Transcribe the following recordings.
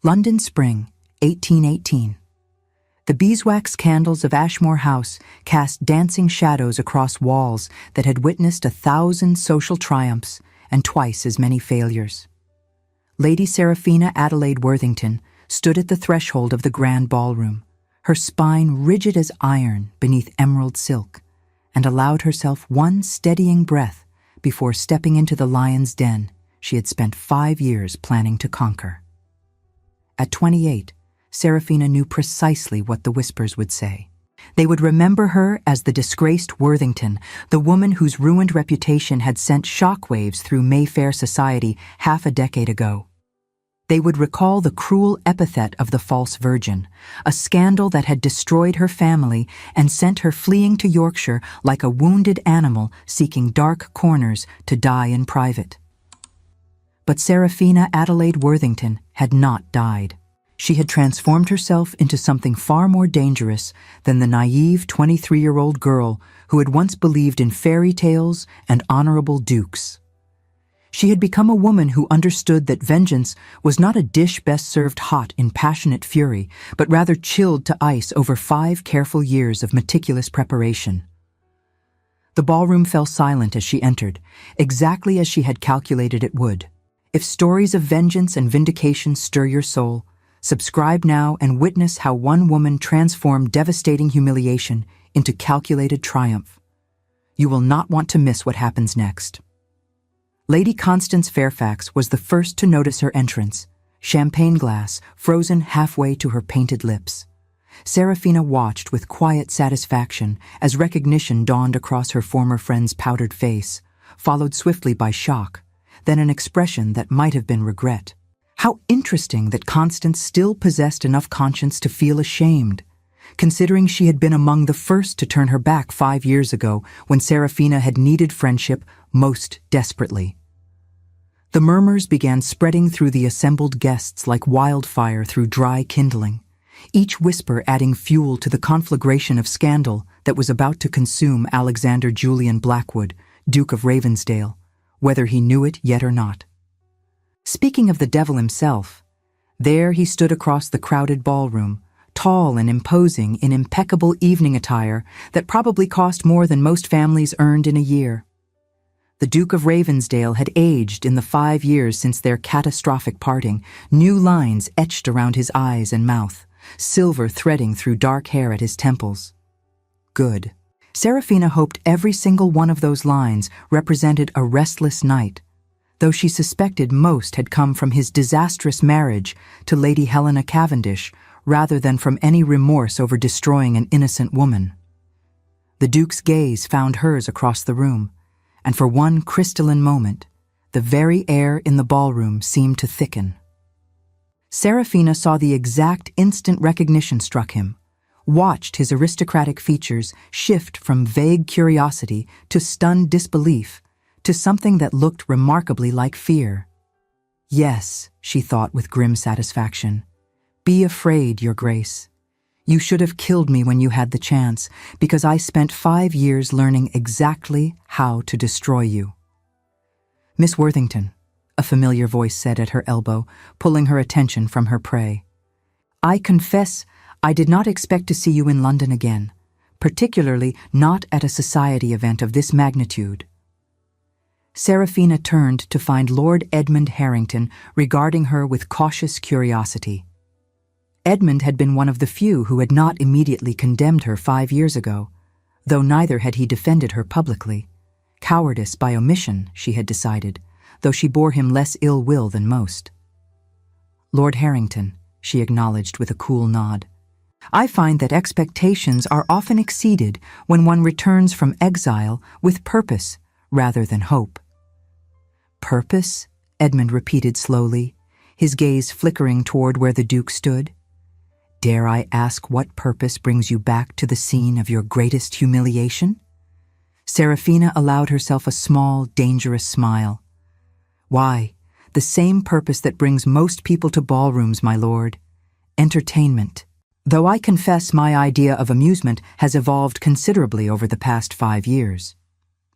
London Spring, 1818. The beeswax candles of Ashmore House cast dancing shadows across walls that had witnessed 1,000 social triumphs and twice as many failures. Lady Seraphina Adelaide Worthington stood at the threshold of the grand ballroom, her spine rigid as iron beneath emerald silk, and allowed herself one steadying breath before stepping into the lion's den she had spent 5 years planning to conquer. At 28, Seraphina knew precisely what the whispers would say. They would remember her as the disgraced Worthington, the woman whose ruined reputation had sent shockwaves through Mayfair society half a decade ago. They would recall the cruel epithet of the false virgin, a scandal that had destroyed her family and sent her fleeing to Yorkshire like a wounded animal seeking dark corners to die in private. But Seraphina Adelaide Worthington had not died. She had transformed herself into something far more dangerous than the naive 23-year-old girl who had once believed in fairy tales and honorable dukes. She had become a woman who understood that vengeance was not a dish best served hot in passionate fury, but rather chilled to ice over 5 careful years of meticulous preparation. The ballroom fell silent as she entered, exactly as she had calculated it would. If stories of vengeance and vindication stir your soul, subscribe now and witness how one woman transformed devastating humiliation into calculated triumph. You will not want to miss what happens next. Lady Constance Fairfax was the first to notice her entrance, champagne glass frozen halfway to her painted lips. Seraphina watched with quiet satisfaction as recognition dawned across her former friend's powdered face, followed swiftly by shock, then an expression that might have been regret. How interesting that Constance still possessed enough conscience to feel ashamed, considering she had been among the first to turn her back 5 years ago when Seraphina had needed friendship most desperately. The murmurs began spreading through the assembled guests like wildfire through dry kindling, each whisper adding fuel to the conflagration of scandal that was about to consume Alexander Julian Blackwood, Duke of Ravensdale, whether he knew it yet or not. Speaking of the devil himself, there he stood across the crowded ballroom, tall and imposing in impeccable evening attire that probably cost more than most families earned in a year. The Duke of Ravensdale had aged in the 5 years since their catastrophic parting, new lines etched around his eyes and mouth, silver threading through dark hair at his temples. Good. Seraphina hoped every single one of those lines represented a restless night, though she suspected most had come from his disastrous marriage to Lady Helena Cavendish rather than from any remorse over destroying an innocent woman. The Duke's gaze found hers across the room, and for one crystalline moment, the very air in the ballroom seemed to thicken. Seraphina saw the exact instant recognition struck him, watched his aristocratic features shift from vague curiosity to stunned disbelief, to something that looked remarkably like fear. Yes, she thought with grim satisfaction. Be afraid, Your Grace. You should have killed me when you had the chance, because I spent 5 years learning exactly how to destroy you. Miss Worthington, a familiar voice said at her elbow, pulling her attention from her prey. I confess I did not expect to see you in London again, particularly not at a society event of this magnitude. Seraphina turned to find Lord Edmund Harrington regarding her with cautious curiosity. Edmund had been one of the few who had not immediately condemned her 5 years ago, though neither had he defended her publicly. Cowardice by omission, she had decided, though she bore him less ill will than most. Lord Harrington, she acknowledged with a cool nod. I find that expectations are often exceeded when one returns from exile with purpose rather than hope. Purpose? Edmund repeated slowly, his gaze flickering toward where the Duke stood. Dare I ask what purpose brings you back to the scene of your greatest humiliation? Seraphina allowed herself a small, dangerous smile. Why, the same purpose that brings most people to ballrooms, my lord. Entertainment. Though I confess my idea of amusement has evolved considerably over the past 5 years.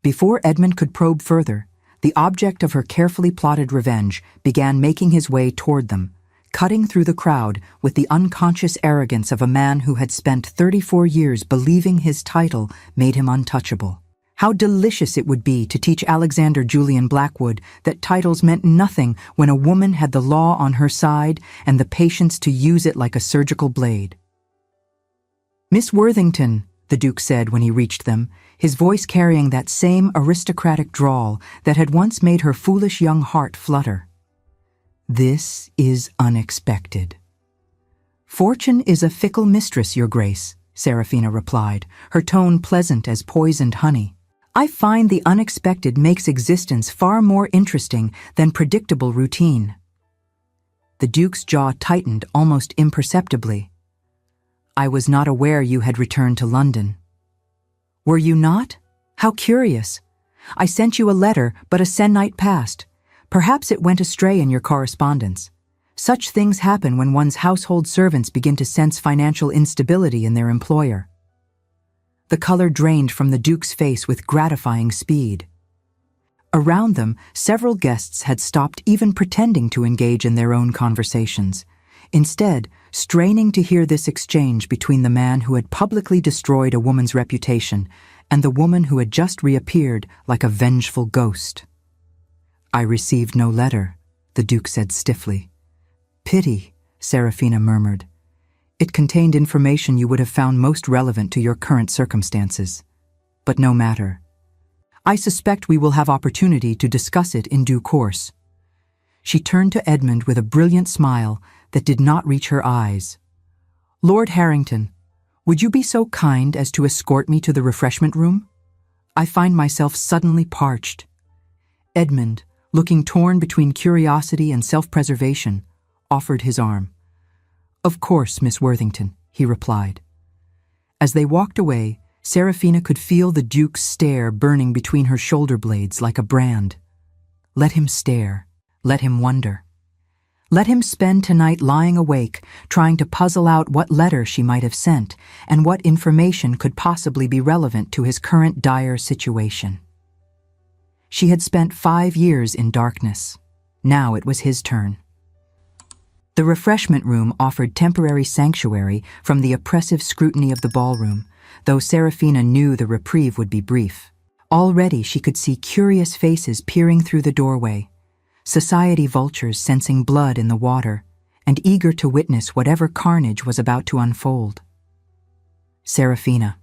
Before Edmund could probe further, the object of her carefully plotted revenge began making his way toward them, cutting through the crowd with the unconscious arrogance of a man who had spent 34 years believing his title made him untouchable. How delicious it would be to teach Alexander Julian Blackwood that titles meant nothing when a woman had the law on her side and the patience to use it like a surgical blade. "Miss Worthington," the Duke said when he reached them, his voice carrying that same aristocratic drawl that had once made her foolish young heart flutter. "This is unexpected." "Fortune is a fickle mistress, Your Grace," Serafina replied, her tone pleasant as poisoned honey. "I find the unexpected makes existence far more interesting than predictable routine." The Duke's jaw tightened almost imperceptibly. "I was not aware you had returned to London." "Were you not? How curious. I sent you a letter, but a se'nnight passed. Perhaps it went astray in your correspondence. Such things happen when one's household servants begin to sense financial instability in their employer." The color drained from the Duke's face with gratifying speed. Around them, several guests had stopped even pretending to engage in their own conversations, instead straining to hear this exchange between the man who had publicly destroyed a woman's reputation and the woman who had just reappeared like a vengeful ghost. "I received no letter," the Duke said stiffly. "Pity," Serafina murmured. "It contained information you would have found most relevant to your current circumstances. But no matter. I suspect we will have opportunity to discuss it in due course." She turned to Edmund with a brilliant smile that did not reach her eyes. "Lord Harrington, would you be so kind as to escort me to the refreshment room? I find myself suddenly parched." Edmund, looking torn between curiosity and self-preservation, offered his arm. "Of course, Miss Worthington," he replied. As they walked away, Serafina could feel the Duke's stare burning between her shoulder blades like a brand. Let him stare. Let him wonder. Let him spend tonight lying awake, trying to puzzle out what letter she might have sent and what information could possibly be relevant to his current dire situation. She had spent 5 years in darkness. Now it was his turn. The refreshment room offered temporary sanctuary from the oppressive scrutiny of the ballroom, though Serafina knew the reprieve would be brief. Already she could see curious faces peering through the doorway, society vultures sensing blood in the water and eager to witness whatever carnage was about to unfold. "Serafina,"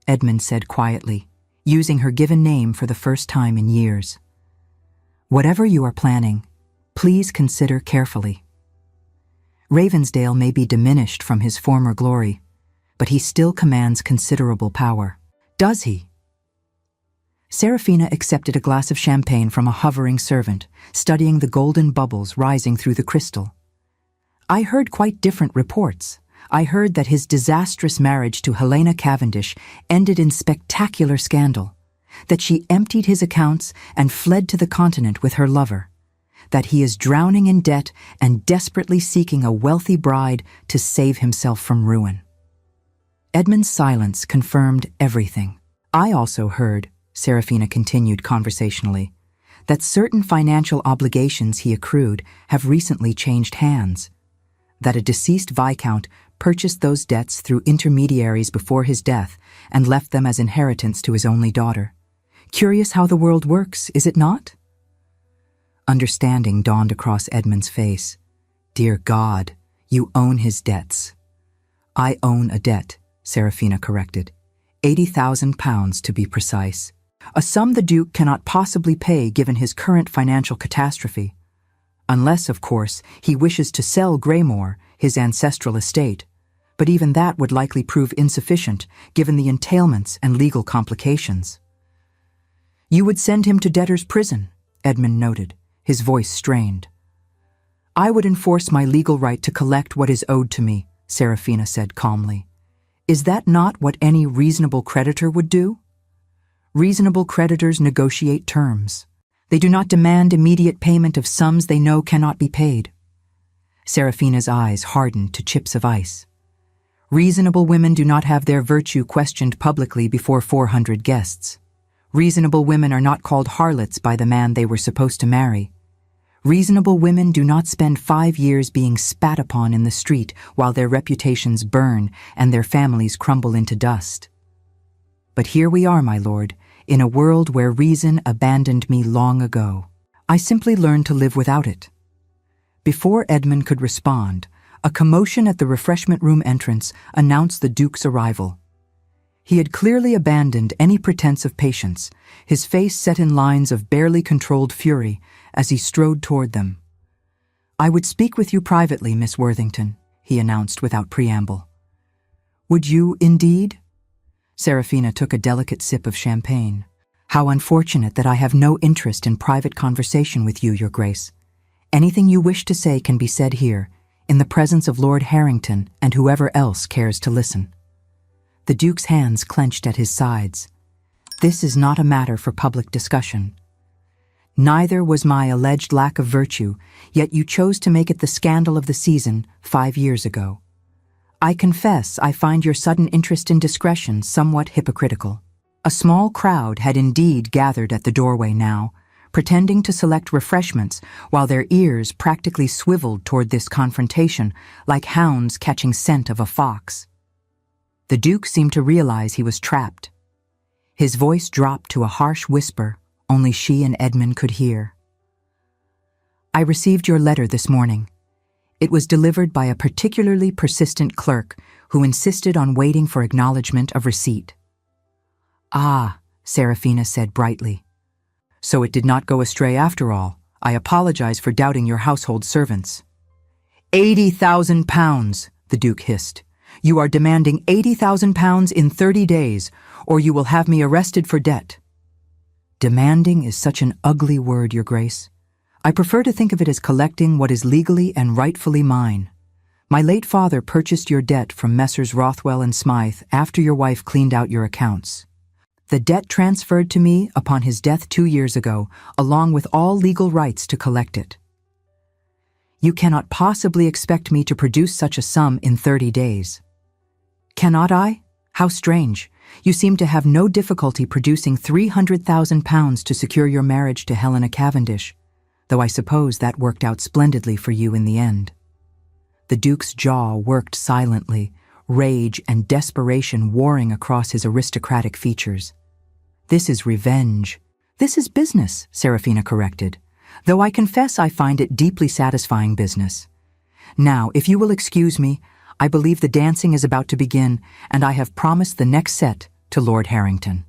Edmund said quietly, using her given name for the first time in years. "Whatever you are planning, please consider carefully. Ravensdale may be diminished from his former glory, but he still commands considerable power." "Does he?" Serafina accepted a glass of champagne from a hovering servant, studying the golden bubbles rising through the crystal. "I heard quite different reports. I heard that his disastrous marriage to Helena Cavendish ended in spectacular scandal, that she emptied his accounts and fled to the continent with her lover, that he is drowning in debt and desperately seeking a wealthy bride to save himself from ruin." Edmund's silence confirmed everything. "I also heard," Serafina continued conversationally, "that certain financial obligations he accrued have recently changed hands, that a deceased viscount purchased those debts through intermediaries before his death and left them as inheritance to his only daughter. Curious how the world works, is it not?" Understanding dawned across Edmund's face. "Dear God, you own his debts." "I own a debt," Serafina corrected. £80,000 to be precise. A sum the Duke cannot possibly pay given his current financial catastrophe. Unless, of course, he wishes to sell Greymore, his ancestral estate. But even that would likely prove insufficient, given the entailments and legal complications. "You would send him to debtor's prison," Edmund noted, his voice strained. "I would enforce my legal right to collect what is owed to me," Serafina said calmly. "Is that not what any reasonable creditor would do? Reasonable creditors negotiate terms. They do not demand immediate payment of sums they know cannot be paid." Serafina's eyes hardened to chips of ice. "Reasonable women do not have their virtue questioned publicly before 400 guests. Reasonable women are not called harlots by the man they were supposed to marry. Reasonable women do not spend 5 years being spat upon in the street while their reputations burn and their families crumble into dust. But here we are, my lord, in a world where reason abandoned me long ago. I simply learned to live without it. Before Edmund could respond, a commotion at the refreshment room entrance announced the Duke's arrival. He had clearly abandoned any pretense of patience, his face set in lines of barely controlled fury as he strode toward them. "I would speak with you privately, Miss Worthington," he announced without preamble. "Would you, indeed?" Serafina took a delicate sip of champagne. "How unfortunate that I have no interest in private conversation with you, Your Grace. Anything you wish to say can be said here, in the presence of Lord Harrington and whoever else cares to listen." The Duke's hands clenched at his sides. "This is not a matter for public discussion. Neither was my alleged lack of virtue, yet you chose to make it the scandal of the season 5 years ago. I confess I find your sudden interest in discretion somewhat hypocritical." A small crowd had indeed gathered at the doorway now, pretending to select refreshments while their ears practically swiveled toward this confrontation like hounds catching scent of a fox. The Duke seemed to realize he was trapped. His voice dropped to a harsh whisper only she and Edmund could hear. "I received your letter this morning. It was delivered by a particularly persistent clerk who insisted on waiting for acknowledgement of receipt." "Ah," Serafina said brightly. "So it did not go astray after all. I apologize for doubting your household servants." £80,000, the Duke hissed. "You are demanding £80,000 in 30 days, or you will have me arrested for debt." "Demanding is such an ugly word, Your Grace. I prefer to think of it as collecting what is legally and rightfully mine. My late father purchased your debt from Messrs. Rothwell and Smythe after your wife cleaned out your accounts. The debt transferred to me upon his death 2 years ago, along with all legal rights to collect it. You cannot possibly expect me to produce such a sum in 30 days. Cannot I? How strange. You seem to have no difficulty producing £300,000 to secure your marriage to Helena Cavendish, though I suppose that worked out splendidly for you in the end." The Duke's jaw worked silently, rage and desperation warring across his aristocratic features. "This is revenge. This is business," Serafina corrected, "though I confess I find it deeply satisfying business. Now, if you will excuse me, I believe the dancing is about to begin, and I have promised the next set to Lord Harrington."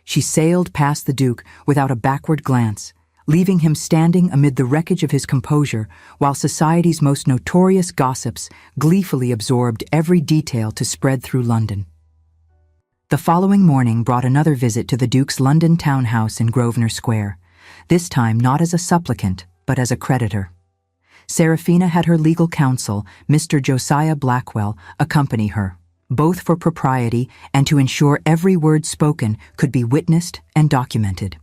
She sailed past the Duke without a backward glance, leaving him standing amid the wreckage of his composure while society's most notorious gossips gleefully absorbed every detail to spread through London. The following morning brought another visit to the Duke's London townhouse in Grosvenor Square, this time not as a supplicant, but as a creditor. Serafina had her legal counsel, Mr. Josiah Blackwell, accompany her, both for propriety and to ensure every word spoken could be witnessed and documented.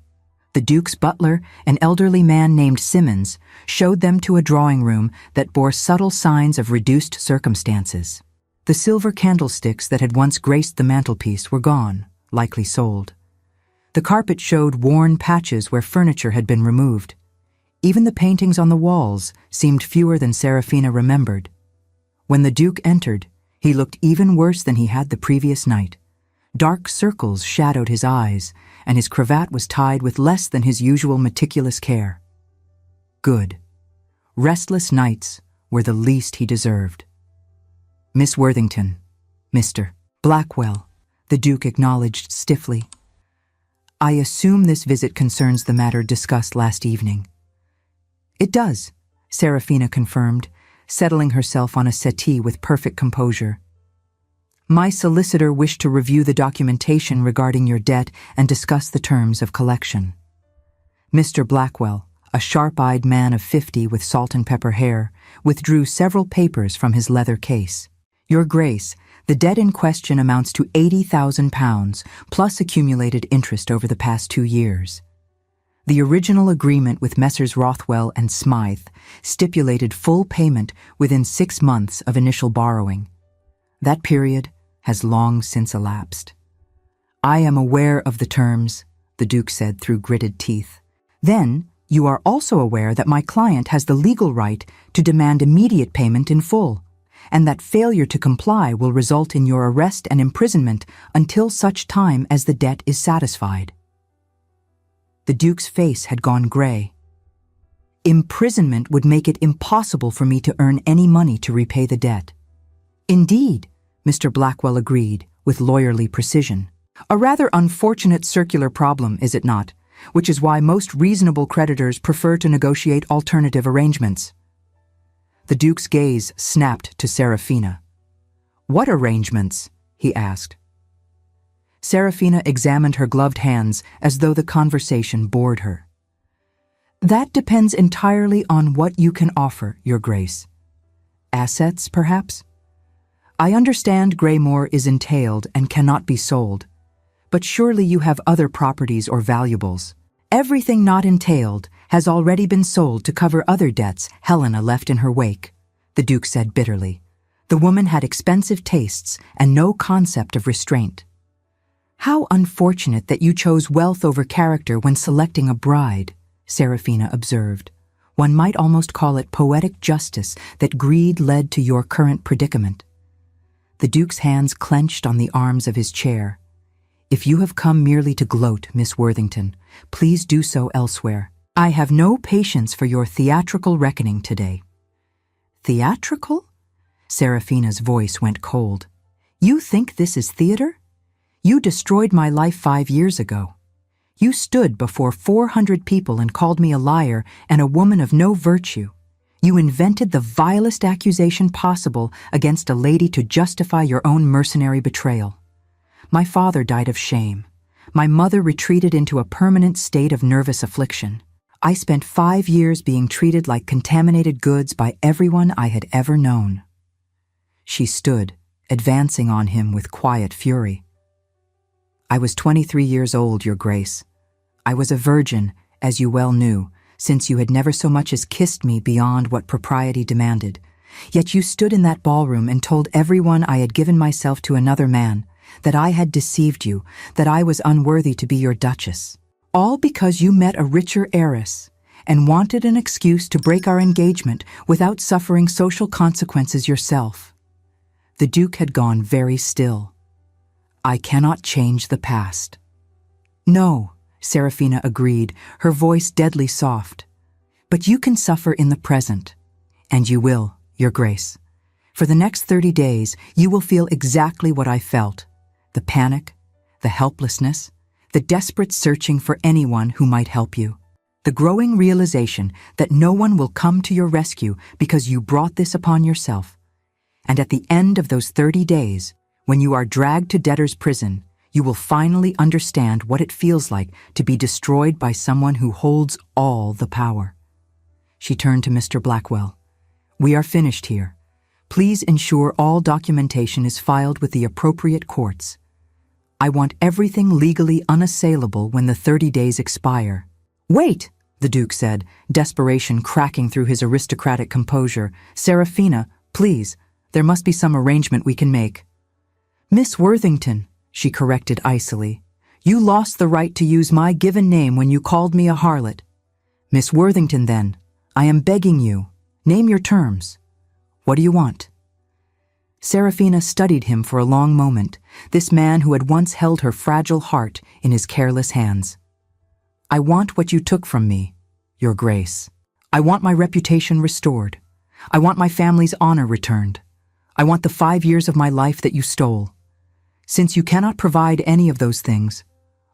The Duke's butler, an elderly man named Simmons, showed them to a drawing room that bore subtle signs of reduced circumstances. The silver candlesticks that had once graced the mantelpiece were gone, likely sold. The carpet showed worn patches where furniture had been removed. Even the paintings on the walls seemed fewer than Serafina remembered. When the Duke entered, he looked even worse than he had the previous night. Dark circles shadowed his eyes, and his cravat was tied with less than his usual meticulous care. Good. Restless nights were the least he deserved. "Miss Worthington, Mr. Blackwell," the Duke acknowledged stiffly. "I assume this visit concerns the matter discussed last evening." "It does," Serafina confirmed, settling herself on a settee with perfect composure. "My solicitor wished to review the documentation regarding your debt and discuss the terms of collection." Mr. Blackwell, a sharp-eyed man of 50 with salt and pepper hair, withdrew several papers from his leather case. "Your Grace, the debt in question amounts to £80,000, plus accumulated interest over the past 2 years. The original agreement with Messrs. Rothwell and Smythe stipulated full payment within 6 months of initial borrowing. That period has long since elapsed." "I am aware of the terms," the Duke said through gritted teeth. Then, You are also aware that my client has the legal right to demand immediate payment in full, and that failure to comply will result in your arrest and imprisonment until such time as the debt is satisfied. The Duke's face had gone gray. Imprisonment would make it impossible for me to earn any money to repay the debt. Indeed, Mr. Blackwell agreed, with lawyerly precision. A rather unfortunate circular problem, is it not? Which is why most reasonable creditors prefer to negotiate alternative arrangements. The Duke's gaze snapped to Serafina. What arrangements? He asked. Serafina examined her gloved hands as though the conversation bored her. That depends entirely on what you can offer, Your Grace. Assets, perhaps? I understand Greymore is entailed and cannot be sold, but surely you have other properties or valuables. Everything not entailed has already been sold to cover other debts Helena left in her wake, the Duke said bitterly. The woman had expensive tastes and no concept of restraint. How unfortunate that you chose wealth over character when selecting a bride, Serafina observed. One might almost call it poetic justice that greed led to your current predicament. The Duke's hands clenched on the arms of his chair. If you have come merely to gloat, Miss Worthington, please do so elsewhere. I have no patience for your theatrical reckoning today. Theatrical? Serafina's voice went cold. You think this is theater? You destroyed my life 5 years ago. You stood before 400 people and called me a liar and a woman of no virtue. You invented the vilest accusation possible against a lady to justify your own mercenary betrayal. My father died of shame. My mother retreated into a permanent state of nervous affliction. I spent 5 years being treated like contaminated goods by everyone I had ever known. She stood, advancing on him with quiet fury. I was 23 years old, Your Grace. I was a virgin, as you well knew, since you had never so much as kissed me beyond what propriety demanded. Yet you stood in that ballroom and told everyone I had given myself to another man, that I had deceived you, that I was unworthy to be your duchess. All because you met a richer heiress and wanted an excuse to break our engagement without suffering social consequences yourself. The Duke had gone very still. I cannot change the past. No, Serafina agreed, her voice deadly soft. But you can suffer in the present. And you will, Your Grace. For the next 30 days, you will feel exactly what I felt. The panic, the helplessness, the desperate searching for anyone who might help you. The growing realization that no one will come to your rescue because you brought this upon yourself. And at the end of those 30 days, when you are dragged to debtor's prison, you will finally understand what it feels like to be destroyed by someone who holds all the power. She turned to Mr. Blackwell. We are finished here. Please ensure all documentation is filed with the appropriate courts. I want everything legally unassailable when the 30 days expire. Wait, the Duke said, desperation cracking through his aristocratic composure. Serafina, please, there must be some arrangement we can make. Miss Worthington, she corrected icily, you lost the right to use my given name when you called me a harlot. Miss Worthington, then, I am begging you, name your terms. What do you want? Serafina studied him for a long moment, this man who had once held her fragile heart in his careless hands. I want what you took from me, Your Grace. I want my reputation restored. I want my family's honor returned. I want the 5 years of my life that you stole. Since you cannot provide any of those things,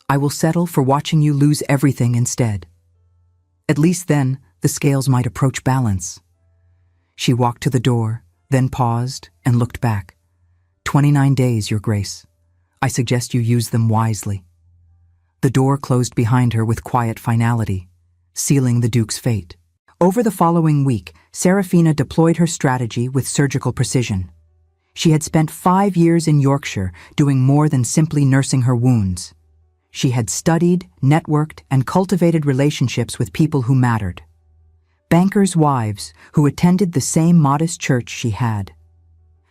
I will settle for watching you lose everything instead. At least then, the scales might approach balance. She walked to the door, then paused and looked back. 29 days, Your Grace. I suggest you use them wisely. The door closed behind her with quiet finality, sealing the Duke's fate. Over the following week, Serafina deployed her strategy with surgical precision. She had spent 5 years in Yorkshire doing more than simply nursing her wounds. She had studied, networked, and cultivated relationships with people who mattered. Bankers' wives who attended the same modest church she had.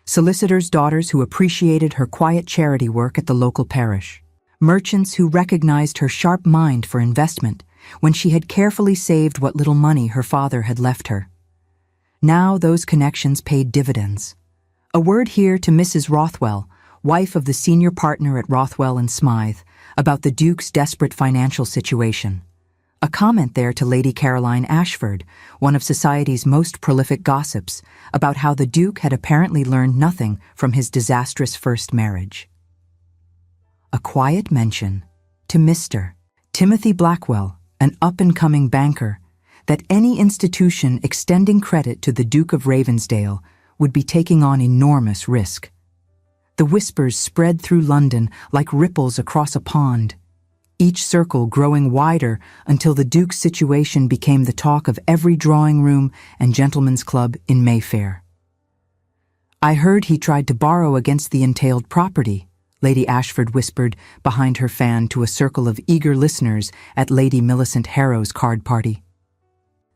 Solicitors' daughters who appreciated her quiet charity work at the local parish. Merchants who recognized her sharp mind for investment when she had carefully saved what little money her father had left her. Now those connections paid dividends. A word here to Mrs. Rothwell, wife of the senior partner at Rothwell and Smythe, about the Duke's desperate financial situation. A comment there to Lady Caroline Ashford, one of society's most prolific gossips, about how the Duke had apparently learned nothing from his disastrous first marriage. A quiet mention to Mr. Timothy Blackwell, an up-and-coming banker, that any institution extending credit to the Duke of Ravensdale would be taking on enormous risk. The whispers spread through London like ripples across a pond, each circle growing wider until the Duke's situation became the talk of every drawing room and gentlemen's club in Mayfair. "I heard he tried to borrow against the entailed property," Lady Ashford whispered behind her fan to a circle of eager listeners at Lady Millicent Harrow's card party.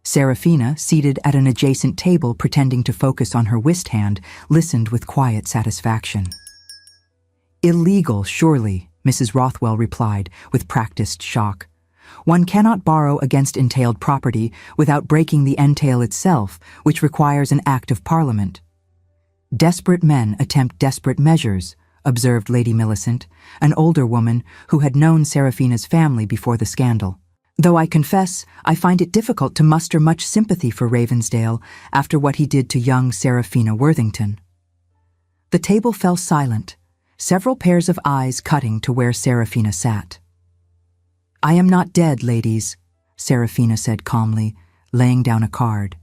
Seraphina, seated at an adjacent table pretending to focus on her whist hand, listened with quiet satisfaction. "Illegal, surely," Mrs. Rothwell replied with practiced shock. "One cannot borrow against entailed property without breaking the entail itself, which requires an Act of Parliament." "Desperate men attempt desperate measures," observed Lady Millicent, an older woman who had known Seraphina's family before the scandal. "Though I confess I find it difficult to muster much sympathy for Ravensdale after what he did to young Seraphina Worthington." The table fell silent, several pairs of eyes cutting to where Seraphina sat. "I am not dead, ladies," Seraphina said calmly, laying down a card.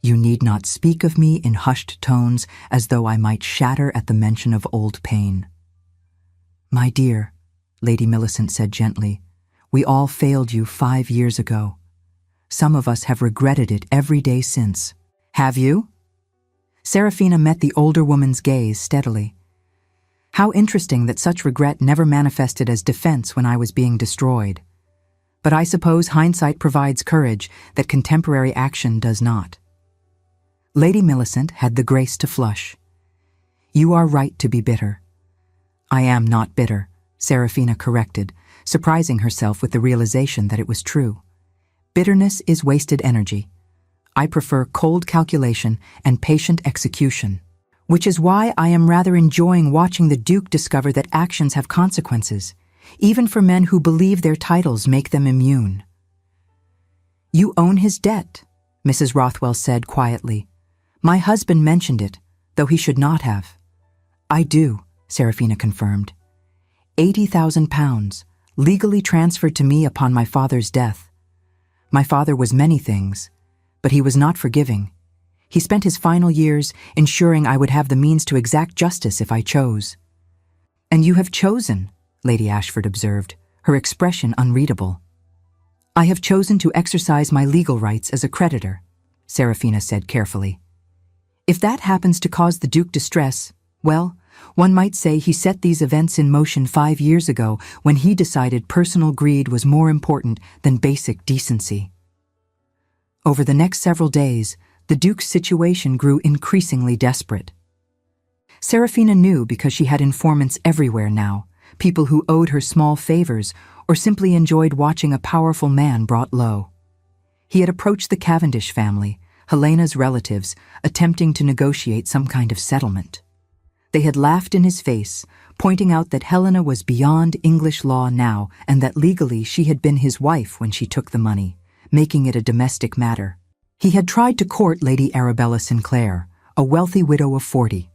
"You need not speak of me in hushed tones as though I might shatter at the mention of old pain." "My dear," Lady Millicent said gently, "we all failed you 5 years ago. Some of us have regretted it every day since." "Have you?" Seraphina met the older woman's gaze steadily. "How interesting that such regret never manifested as defense when I was being destroyed. But I suppose hindsight provides courage that contemporary action does not." Lady Millicent had the grace to flush. "You are right to be bitter." "I am not bitter," Seraphina corrected, surprising herself with the realization that it was true. "Bitterness is wasted energy. I prefer cold calculation and patient execution, which is why I am rather enjoying watching the Duke discover that actions have consequences, even for men who believe their titles make them immune." "You own his debt," Mrs. Rothwell said quietly. "My husband mentioned it, though he should not have." "I do," Seraphina confirmed. £80,000, legally transferred to me upon my father's death. My father was many things, but he was not forgiving. He spent his final years ensuring I would have the means to exact justice if I chose." "And you have chosen," Lady Ashford observed, her expression unreadable. "I have chosen to exercise my legal rights as a creditor," Seraphina said carefully. "If that happens to cause the Duke distress, well, one might say he set these events in motion 5 years ago when he decided personal greed was more important than basic decency." Over the next several days, the Duke's situation grew increasingly desperate. Seraphina knew because she had informants everywhere now, people who owed her small favors or simply enjoyed watching a powerful man brought low. He had approached the Cavendish family, Helena's relatives, attempting to negotiate some kind of settlement. They had laughed in his face, pointing out that Helena was beyond English law now and that legally she had been his wife when she took the money, making it a domestic matter. He had tried to court Lady Arabella Sinclair, a wealthy widow of 40.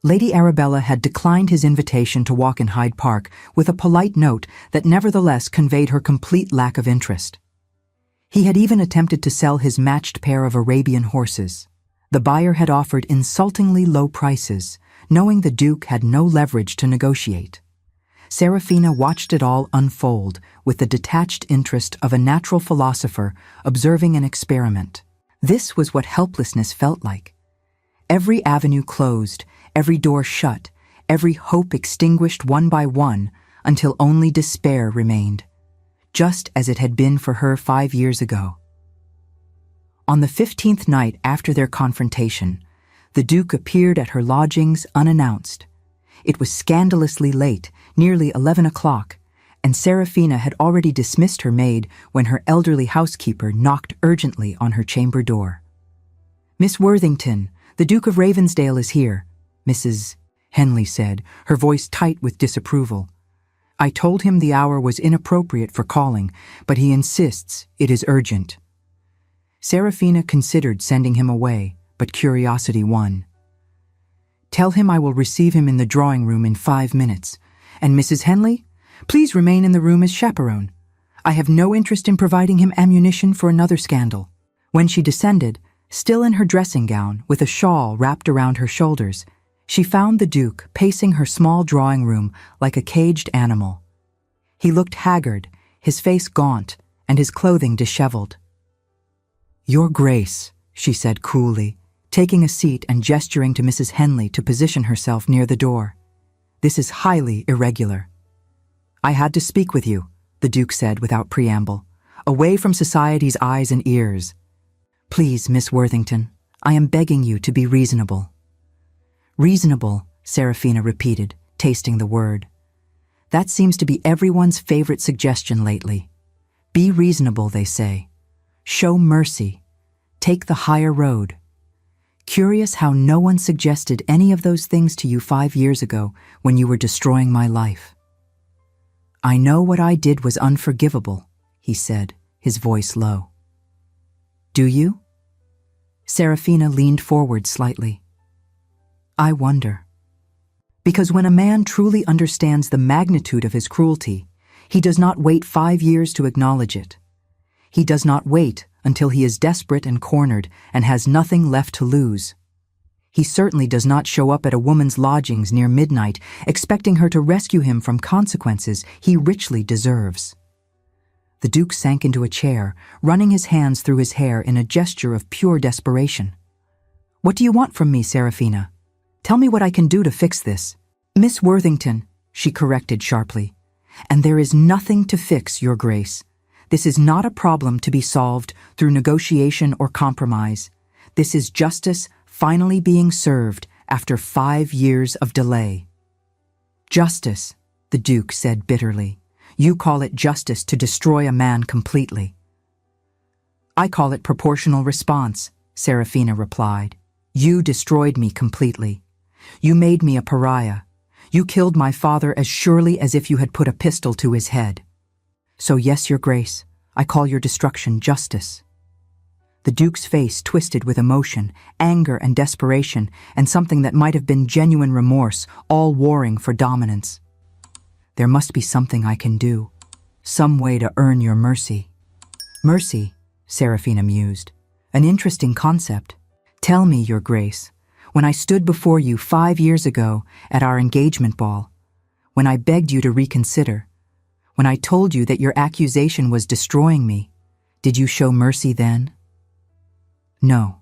Lady Arabella had declined his invitation to walk in Hyde Park with a polite note that nevertheless conveyed her complete lack of interest. He had even attempted to sell his matched pair of Arabian horses. The buyer had offered insultingly low prices, knowing the Duke had no leverage to negotiate. Seraphina watched it all unfold with the detached interest of a natural philosopher observing an experiment. This was what helplessness felt like. Every avenue closed, every door shut, every hope extinguished one by one until only despair remained, just as it had been for her 5 years ago. On the 15th night after their confrontation, the Duke appeared at her lodgings unannounced. It was scandalously late, nearly 11 o'clock, and Serafina had already dismissed her maid when her elderly housekeeper knocked urgently on her chamber door. "Miss Worthington, the Duke of Ravensdale is here," Mrs. Henley said, her voice tight with disapproval. "I told him the hour was inappropriate for calling, but he insists it is urgent." Serafina considered sending him away, but curiosity won. "Tell him I will receive him in the drawing room in 5 minutes. And Mrs. Henley, please remain in the room as chaperone. I have no interest in providing him ammunition for another scandal." When she descended, still in her dressing gown, with a shawl wrapped around her shoulders, she found the Duke pacing her small drawing room like a caged animal. He looked haggard, his face gaunt, and his clothing disheveled. "Your Grace," she said coolly, taking a seat and gesturing to Mrs. Henley to position herself near the door. "This is highly irregular." "I had to speak with you," the Duke said without preamble, "away from society's eyes and ears." "Please, Miss Worthington, I am begging you to be reasonable." "Reasonable," Serafina repeated, tasting the word. "That seems to be everyone's favorite suggestion lately. Be reasonable, they say. Show mercy. Take the higher road. Curious how no one suggested any of those things to you 5 years ago when you were destroying my life." "I know what I did was unforgivable," he said, his voice low. "Do you?" Serafina leaned forward slightly. "I wonder. Because when a man truly understands the magnitude of his cruelty, he does not wait 5 years to acknowledge it. He does not wait until he is desperate and cornered and has nothing left to lose. He certainly does not show up at a woman's lodgings near midnight expecting her to rescue him from consequences he richly deserves." The Duke sank into a chair, running his hands through his hair in a gesture of pure desperation. "What do you want from me, Serafina? Tell me what I can do to fix this." "Miss Worthington," she corrected sharply. "And there is nothing to fix, Your Grace. This is not a problem to be solved through negotiation or compromise. This is justice finally being served after 5 years of delay." "Justice," the Duke said bitterly. "You call it justice to destroy a man completely." "I call it proportional response," Serafina replied. "You destroyed me completely. You made me a pariah. You killed my father as surely as if you had put a pistol to his head. So yes, Your Grace, I call your destruction justice." The Duke's face twisted with emotion, anger and desperation, and something that might have been genuine remorse, all warring for dominance. "There must be something I can do, some way to earn your mercy." "Mercy," Serafina mused. "An interesting concept. Tell me, Your Grace, when I stood before you 5 years ago at our engagement ball, when I begged you to reconsider, when I told you that your accusation was destroying me, did you show mercy then?" "No,"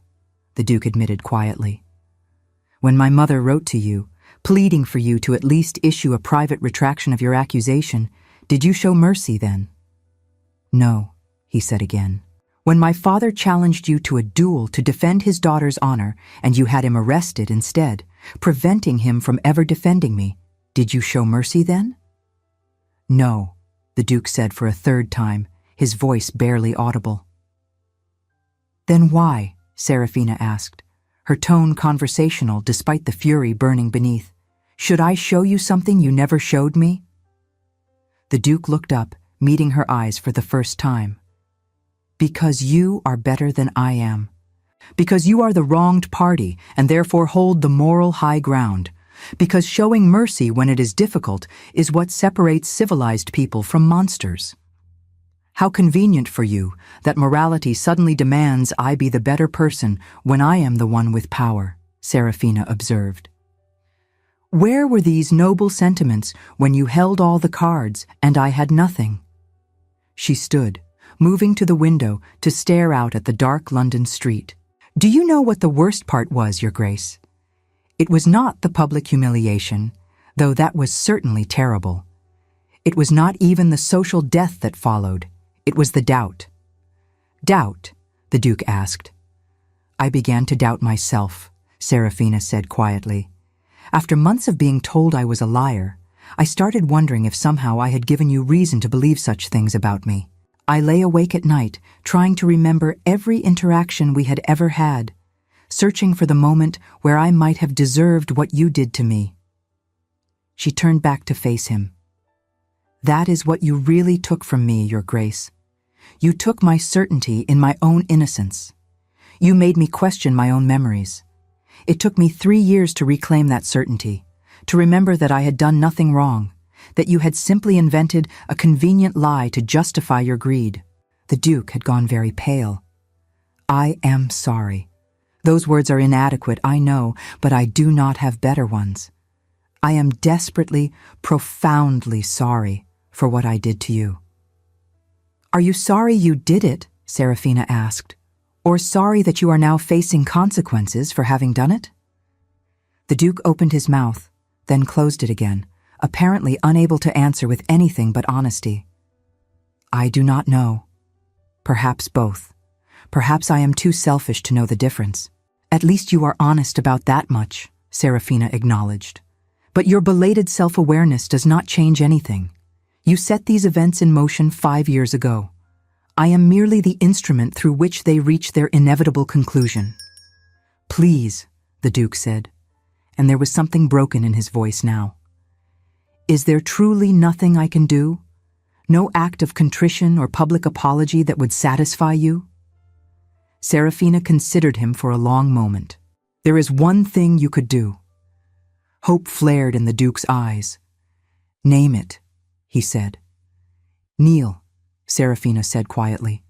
the Duke admitted quietly. "When my mother wrote to you, pleading for you to at least issue a private retraction of your accusation, did you show mercy then?" "No," he said again. "When my father challenged you to a duel to defend his daughter's honor and you had him arrested instead, preventing him from ever defending me, did you show mercy then?" "No," the Duke said for a third time, his voice barely audible. "Then why?" Serafina asked, her tone conversational despite the fury burning beneath. "Should I show you something you never showed me?" The Duke looked up, meeting her eyes for the first time. "Because you are better than I am. Because you are the wronged party and therefore hold the moral high ground. Because showing mercy when it is difficult is what separates civilized people from monsters. How convenient for you that morality suddenly demands I be the better person when I am the one with power," Serafina observed. "Where were these noble sentiments when you held all the cards and I had nothing?" She stood, moving to the window to stare out at the dark London street. "Do you know what the worst part was, Your Grace? It was not the public humiliation, though that was certainly terrible. It was not even the social death that followed. It was the doubt." "Doubt?" the Duke asked. "I began to doubt myself," Serafina said quietly. "After months of being told I was a liar, I started wondering if somehow I had given you reason to believe such things about me. I lay awake at night, trying to remember every interaction we had ever had, searching for the moment where I might have deserved what you did to me. She turned back to face him. That is what you really took from me, Your Grace. You took my certainty in my own innocence. You made me question my own memories. It took me 3 years to reclaim that certainty, to remember that I had done nothing wrong, that you had simply invented a convenient lie to justify your greed. The Duke had gone very pale. I am sorry. Those words are inadequate, I know, but I do not have better ones. I am desperately, profoundly sorry for what I did to you. Are you sorry you did it? Serafina asked. Or sorry that you are now facing consequences for having done it? The Duke opened his mouth, then closed it again, apparently unable to answer with anything but honesty. I do not know. Perhaps both. Perhaps I am too selfish to know the difference. At least you are honest about that much, Serafina acknowledged. But your belated self-awareness does not change anything. You set these events in motion 5 years ago. I am merely the instrument through which they reach their inevitable conclusion. Please, the Duke said, and there was something broken in his voice now. Is there truly nothing I can do? No act of contrition or public apology that would satisfy you? Serafina considered him for a long moment. There is one thing you could do. Hope flared in the Duke's eyes. Name it, he said. Kneel, Serafina said quietly.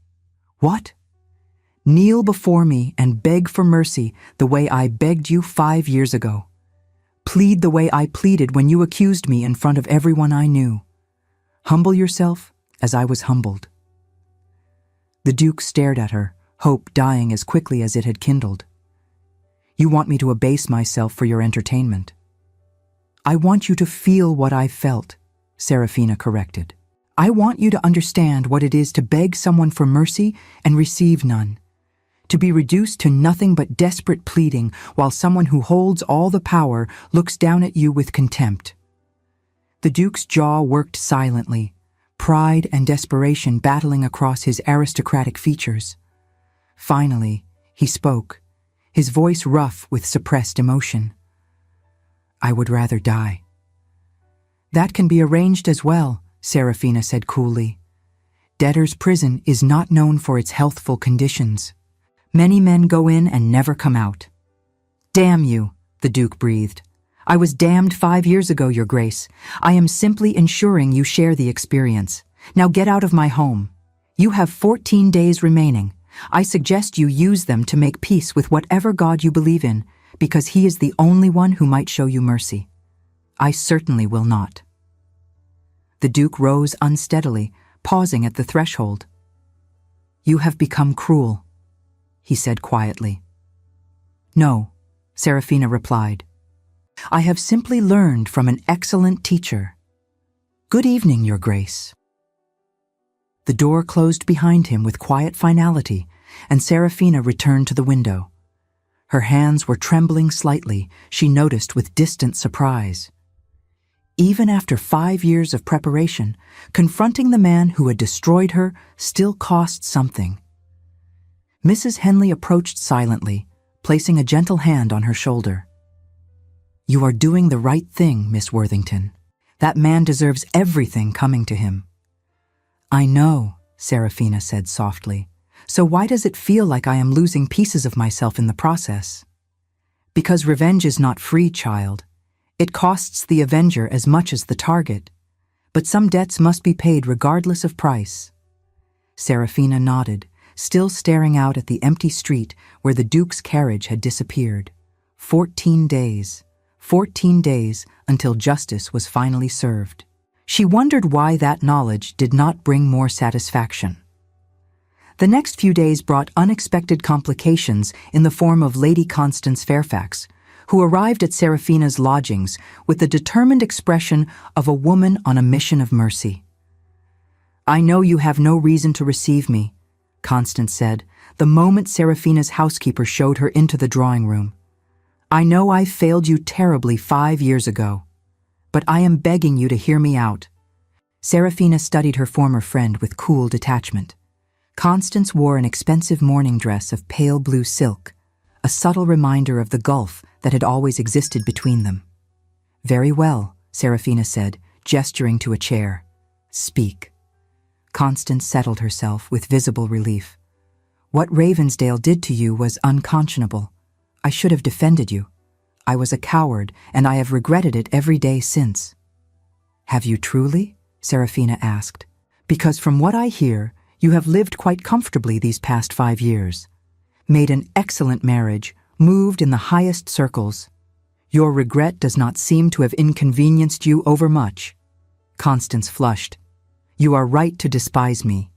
What? Kneel before me and beg for mercy the way I begged you 5 years ago. Plead the way I pleaded when you accused me in front of everyone I knew. Humble yourself as I was humbled. The Duke stared at her, hope dying as quickly as it had kindled. You want me to abase myself for your entertainment. I want you to feel what I felt, Serafina corrected. I want you to understand what it is to beg someone for mercy and receive none. To be reduced to nothing but desperate pleading while someone who holds all the power looks down at you with contempt. The Duke's jaw worked silently, pride and desperation battling across his aristocratic features. Finally, he spoke, his voice rough with suppressed emotion. I would rather die. That can be arranged as well, Serafina said coolly. Debtor's prison is not known for its healthful conditions. Many men go in and never come out. Damn you, the Duke breathed. I was damned 5 years ago, Your Grace. I am simply ensuring you share the experience. Now get out of my home. You have 14 days remaining. I suggest you use them to make peace with whatever God you believe in, because he is the only one who might show you mercy. I certainly will not. The Duke rose unsteadily, pausing at the threshold. You have become cruel, he said quietly. No, Serafina replied. I have simply learned from an excellent teacher. Good evening, Your Grace. The door closed behind him with quiet finality, and Serafina returned to the window. Her hands were trembling slightly, she noticed with distant surprise. Even after 5 years of preparation, confronting the man who had destroyed her still cost something. Mrs. Henley approached silently, placing a gentle hand on her shoulder. You are doing the right thing, Miss Worthington. That man deserves everything coming to him. I know, Serafina said softly. So why does it feel like I am losing pieces of myself in the process? Because revenge is not free, child. It costs the avenger as much as the target. But some debts must be paid regardless of price. Serafina nodded, still staring out at the empty street where the Duke's carriage had disappeared. 14 days. 14 days until justice was finally served. She wondered why that knowledge did not bring more satisfaction. The next few days brought unexpected complications in the form of Lady Constance Fairfax, who arrived at Serafina's lodgings with the determined expression of a woman on a mission of mercy. I know you have no reason to receive me, Constance said, the moment Serafina's housekeeper showed her into the drawing room. I know I failed you terribly 5 years ago. But I am begging you to hear me out." Serafina studied her former friend with cool detachment. Constance wore an expensive morning dress of pale blue silk, a subtle reminder of the gulf that had always existed between them. "Very well," Serafina said, gesturing to a chair. "Speak." Constance settled herself with visible relief. "What Ravensdale did to you was unconscionable. I should have defended you. I was a coward, and I have regretted it every day since." "Have you truly?" Serafina asked. "Because from what I hear, you have lived quite comfortably these past 5 years. Made an excellent marriage, moved in the highest circles. Your regret does not seem to have inconvenienced you overmuch." Constance flushed. "You are right to despise me.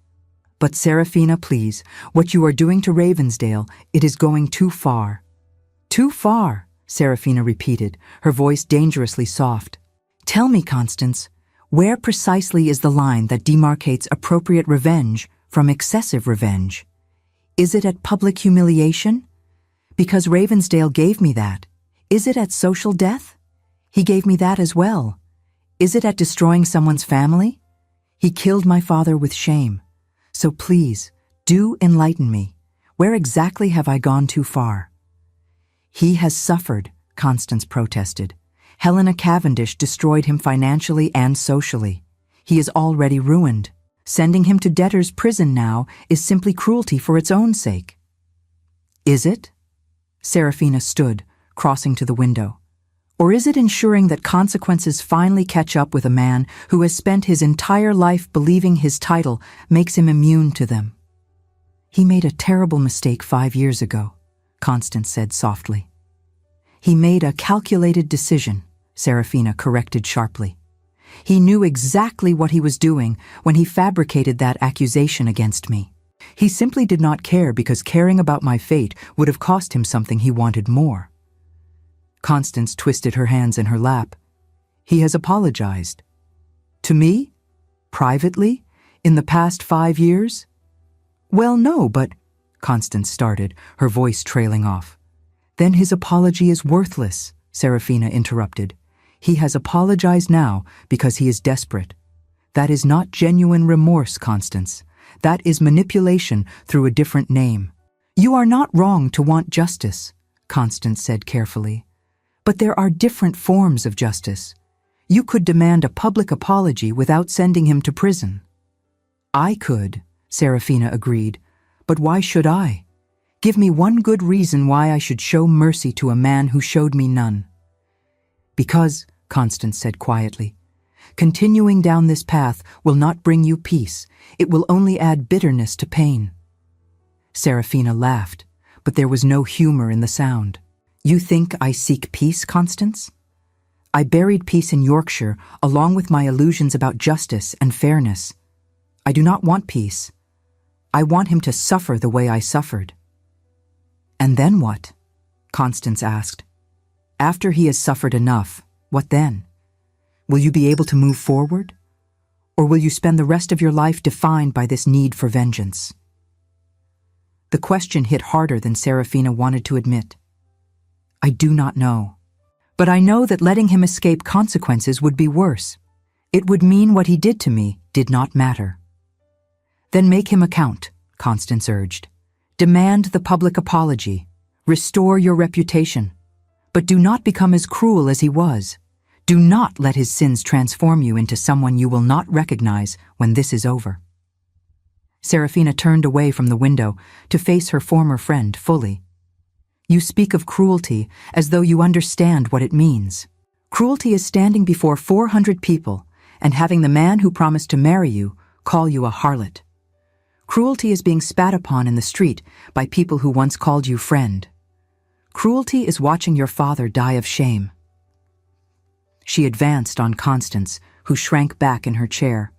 But Serafina, please, what you are doing to Ravensdale, it is going too far." "Too far," Serafina repeated, her voice dangerously soft. "Tell me, Constance, where precisely is the line that demarcates appropriate revenge from excessive revenge? Is it at public humiliation? Because Ravensdale gave me that. Is it at social death? He gave me that as well. Is it at destroying someone's family? He killed my father with shame. So please, do enlighten me. Where exactly have I gone too far?" "He has suffered," Constance protested. "Helena Cavendish destroyed him financially and socially. He is already ruined. Sending him to debtor's prison now is simply cruelty for its own sake." "Is it?" Serafina stood, crossing to the window. "Or is it ensuring that consequences finally catch up with a man who has spent his entire life believing his title makes him immune to them?" "He made a terrible mistake 5 years ago," Constance said softly. "He made a calculated decision," Serafina corrected sharply. "He knew exactly what he was doing when he fabricated that accusation against me. He simply did not care because caring about my fate would have cost him something he wanted more." Constance twisted her hands in her lap. "He has apologized. To me? Privately? In the past 5 years?" "Well, no, but—" Constance started, her voice trailing off. "Then his apology is worthless," Serafina interrupted. "He has apologized now because he is desperate. That is not genuine remorse, Constance. That is manipulation through a different name." "You are not wrong to want justice," Constance said carefully. "But there are different forms of justice. You could demand a public apology without sending him to prison." "I could," Serafina agreed. "But why should I? Give me one good reason why I should show mercy to a man who showed me none." "Because," Constance said quietly, "continuing down this path will not bring you peace. It will only add bitterness to pain." Serafina laughed, but there was no humor in the sound. "You think I seek peace, Constance? I buried peace in Yorkshire along with my illusions about justice and fairness. I do not want peace. I want him to suffer the way I suffered." "And then what?" Constance asked. "After he has suffered enough, what then? Will you be able to move forward? Or will you spend the rest of your life defined by this need for vengeance?" The question hit harder than Serafina wanted to admit. "I do not know. But I know that letting him escape consequences would be worse. It would mean what he did to me did not matter." "Then make him account," Constance urged. "Demand the public apology. Restore your reputation. But do not become as cruel as he was. Do not let his sins transform you into someone you will not recognize when this is over." Serafina turned away from the window to face her former friend fully. "You speak of cruelty as though you understand what it means. Cruelty is standing before 400 people and having the man who promised to marry you call you a harlot. Cruelty is being spat upon in the street by people who once called you friend. Cruelty is watching your father die of shame." She advanced on Constance, who shrank back in her chair.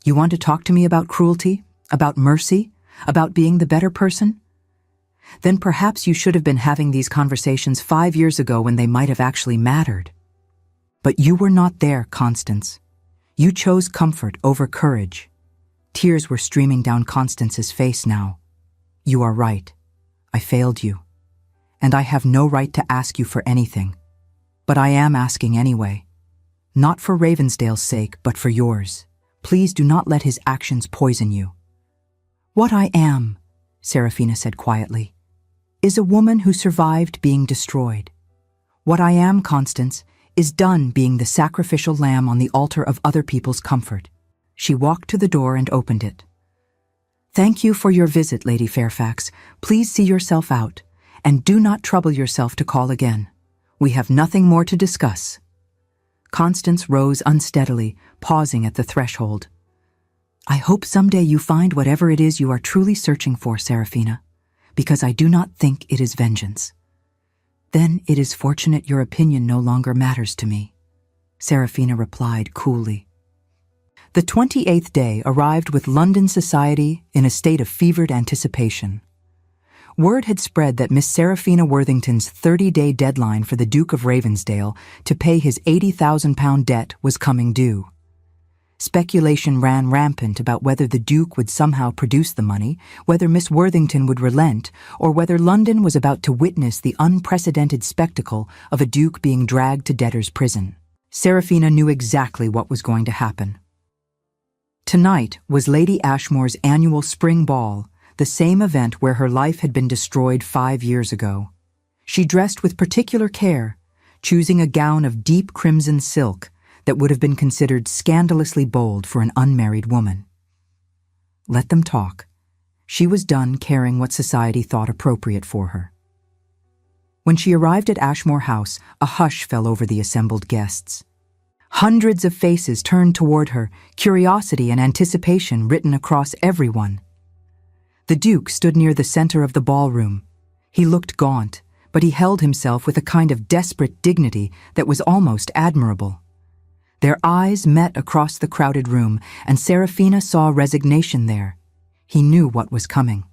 "You want to talk to me about cruelty? About mercy? About being the better person? Then perhaps you should have been having these conversations 5 years ago when they might have actually mattered. But you were not there, Constance. You chose comfort over courage." Tears were streaming down Constance's face now. "You are right. I failed you. And I have no right to ask you for anything. But I am asking anyway. Not for Ravensdale's sake, but for yours. Please do not let his actions poison you." "What I am," Serafina said quietly, "is a woman who survived being destroyed. What I am, Constance, is done being the sacrificial lamb on the altar of other people's comfort." She walked to the door and opened it. "Thank you for your visit, Lady Fairfax. Please see yourself out, and do not trouble yourself to call again. We have nothing more to discuss." Constance rose unsteadily, pausing at the threshold. "I hope someday you find whatever it is you are truly searching for, Serafina, because I do not think it is vengeance." "Then it is fortunate your opinion no longer matters to me," Serafina replied coolly. The 28th day arrived with London society in a state of fevered anticipation. Word had spread that Miss Serafina Worthington's 30-day deadline for the Duke of Ravensdale to pay his £80,000 debt was coming due. Speculation ran rampant about whether the Duke would somehow produce the money, whether Miss Worthington would relent, or whether London was about to witness the unprecedented spectacle of a Duke being dragged to debtor's prison. Serafina knew exactly what was going to happen. Tonight was Lady Ashmore's annual spring ball, the same event where her life had been destroyed 5 years ago. She dressed with particular care, choosing a gown of deep crimson silk that would have been considered scandalously bold for an unmarried woman. Let them talk. She was done caring what society thought appropriate for her. When she arrived at Ashmore House, a hush fell over the assembled guests. Hundreds of faces turned toward her, curiosity and anticipation written across everyone. The Duke stood near the center of the ballroom. He looked gaunt, but he held himself with a kind of desperate dignity that was almost admirable. Their eyes met across the crowded room, and Serafina saw resignation there. He knew what was coming.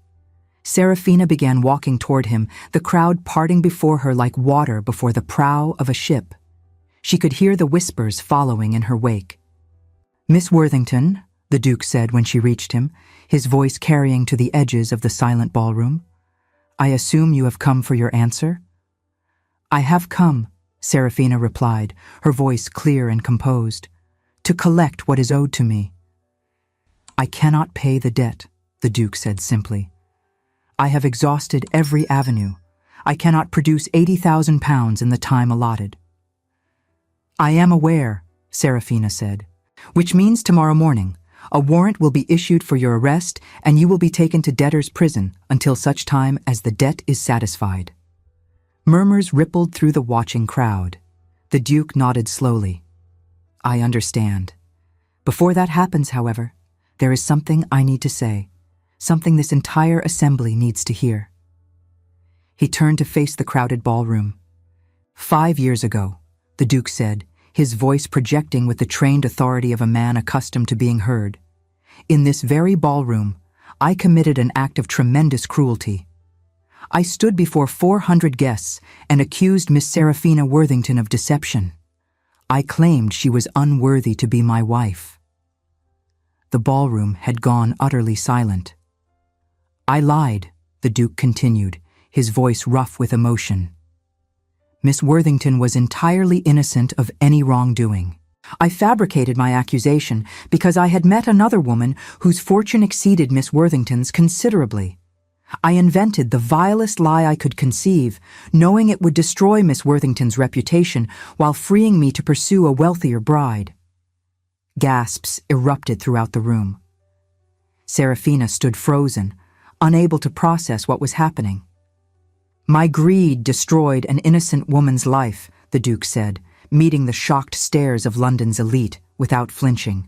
Serafina began walking toward him, the crowd parting before her like water before the prow of a ship. She could hear the whispers following in her wake. "Miss Worthington," the Duke said when she reached him, his voice carrying to the edges of the silent ballroom, "I assume you have come for your answer?" "I have come," Serafina replied, her voice clear and composed, "to collect what is owed to me." "I cannot pay the debt," the Duke said simply. "I have exhausted every avenue. I cannot produce £80,000 in the time allotted." "I am aware," Serafina said, "which means tomorrow morning a warrant will be issued for your arrest and you will be taken to debtor's prison until such time as the debt is satisfied." Murmurs rippled through the watching crowd. The Duke nodded slowly. "I understand. Before that happens, however, there is something I need to say, something this entire assembly needs to hear." He turned to face the crowded ballroom. "5 years ago," the Duke said, his voice projecting with the trained authority of a man accustomed to being heard, "in this very ballroom, I committed an act of tremendous cruelty. I stood before 400 guests and accused Miss Serafina Worthington of deception. I claimed she was unworthy to be my wife." The ballroom had gone utterly silent. "I lied," the Duke continued, his voice rough with emotion. "Miss Worthington was entirely innocent of any wrongdoing. I fabricated my accusation because I had met another woman whose fortune exceeded Miss Worthington's considerably. I invented the vilest lie I could conceive, knowing it would destroy Miss Worthington's reputation while freeing me to pursue a wealthier bride." Gasps erupted throughout the room. Serafina stood frozen, unable to process what was happening. "My greed destroyed an innocent woman's life," the Duke said, meeting the shocked stares of London's elite without flinching.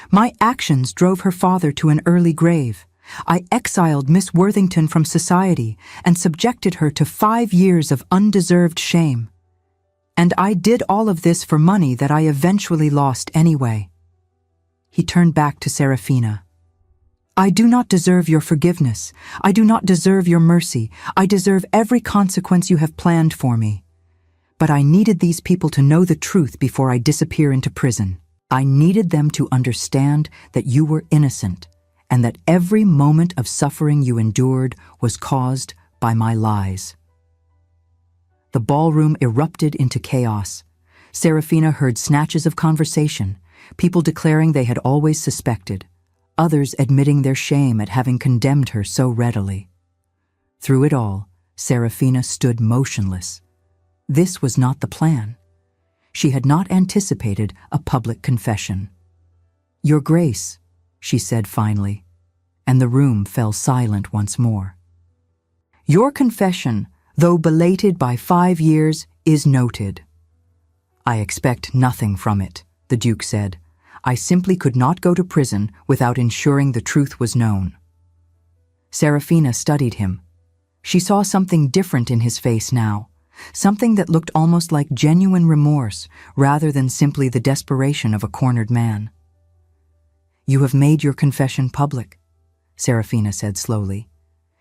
"My actions drove her father to an early grave. I exiled Miss Worthington from society and subjected her to 5 years of undeserved shame. And I did all of this for money that I eventually lost anyway." He turned back to Serafina. "I do not deserve your forgiveness. I do not deserve your mercy. I deserve every consequence you have planned for me. But I needed these people to know the truth before I disappear into prison. I needed them to understand that you were innocent and that every moment of suffering you endured was caused by my lies." The ballroom erupted into chaos. Serafina heard snatches of conversation, people declaring they had always suspected, others admitting their shame at having condemned her so readily. Through it all, Serafina stood motionless. This was not the plan. She had not anticipated a public confession. "Your Grace," she said finally, and the room fell silent once more. "Your confession, though belated by 5 years, is noted." "I expect nothing from it," the Duke said. "I simply could not go to prison without ensuring the truth was known." Serafina studied him. She saw something different in his face now, something that looked almost like genuine remorse rather than simply the desperation of a cornered man. "You have made your confession public," Serafina said slowly.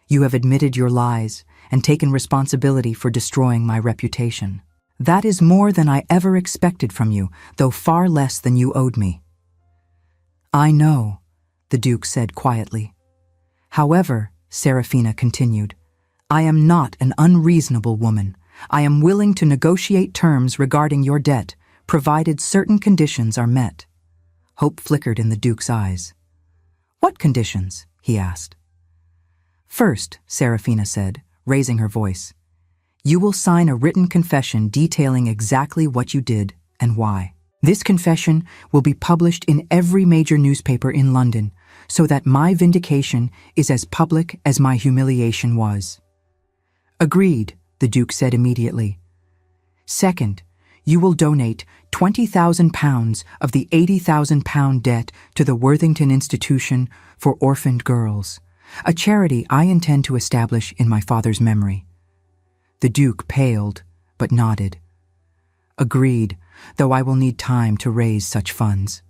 "You have admitted your lies and taken responsibility for destroying my reputation. That is more than I ever expected from you, though far less than you owed me." "I know," the Duke said quietly. "However," Serafina continued, "I am not an unreasonable woman. I am willing to negotiate terms regarding your debt, provided certain conditions are met." Hope flickered in the Duke's eyes. "What conditions?" he asked. "First," Serafina said, raising her voice, "you will sign a written confession detailing exactly what you did and why. This confession will be published in every major newspaper in London, so that my vindication is as public as my humiliation was." "Agreed," the Duke said immediately. "Second, you will donate £20,000 of the £80,000 debt to the Worthington Institution for Orphaned Girls, a charity I intend to establish in my father's memory." The Duke paled, but nodded. "Agreed, though I will need time to raise such funds."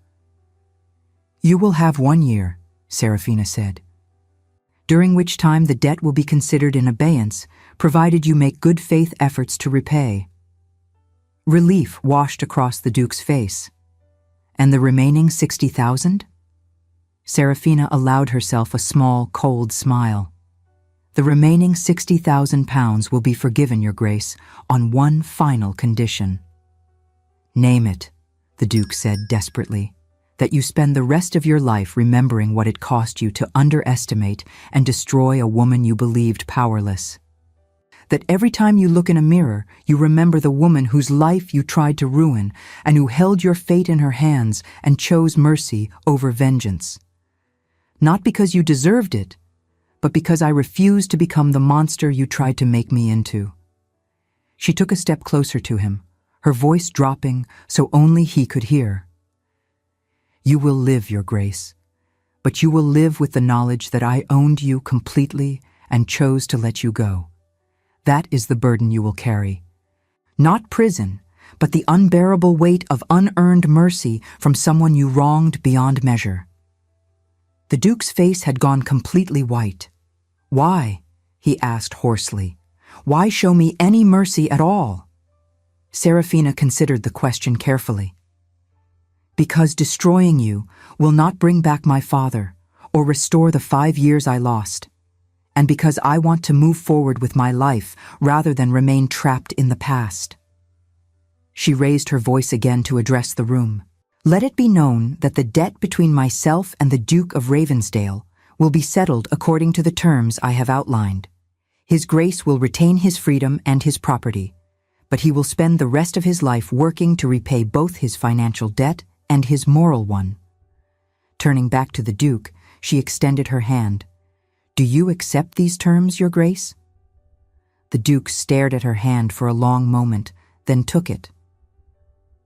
"You will have 1 year," Serafina said, "during which time the debt will be considered in abeyance, provided you make good faith efforts to repay." Relief washed across the Duke's face. "And the remaining 60,000? Serafina allowed herself a small, cold smile. "The remaining £60,000 will be forgiven, Your Grace, on one final condition." "Name it," the Duke said desperately. "That you spend the rest of your life remembering what it cost you to underestimate and destroy a woman you believed powerless. That every time you look in a mirror, you remember the woman whose life you tried to ruin and who held your fate in her hands and chose mercy over vengeance. Not because you deserved it, but because I refused to become the monster you tried to make me into." She took a step closer to him, her voice dropping so only he could hear. "You will live, Your Grace, but you will live with the knowledge that I owned you completely and chose to let you go. That is the burden you will carry. Not prison, but the unbearable weight of unearned mercy from someone you wronged beyond measure." The Duke's face had gone completely white. "Why?" he asked hoarsely. "Why show me any mercy at all?" Serafina considered the question carefully. "Because destroying you will not bring back my father or restore the 5 years I lost. And because I want to move forward with my life rather than remain trapped in the past." She raised her voice again to address the room. "Let it be known that the debt between myself and the Duke of Ravensdale will be settled according to the terms I have outlined. His Grace will retain his freedom and his property, but he will spend the rest of his life working to repay both his financial debt and his moral one." Turning back to the Duke, she extended her hand. "Do you accept these terms, Your Grace?" The Duke stared at her hand for a long moment, then took it.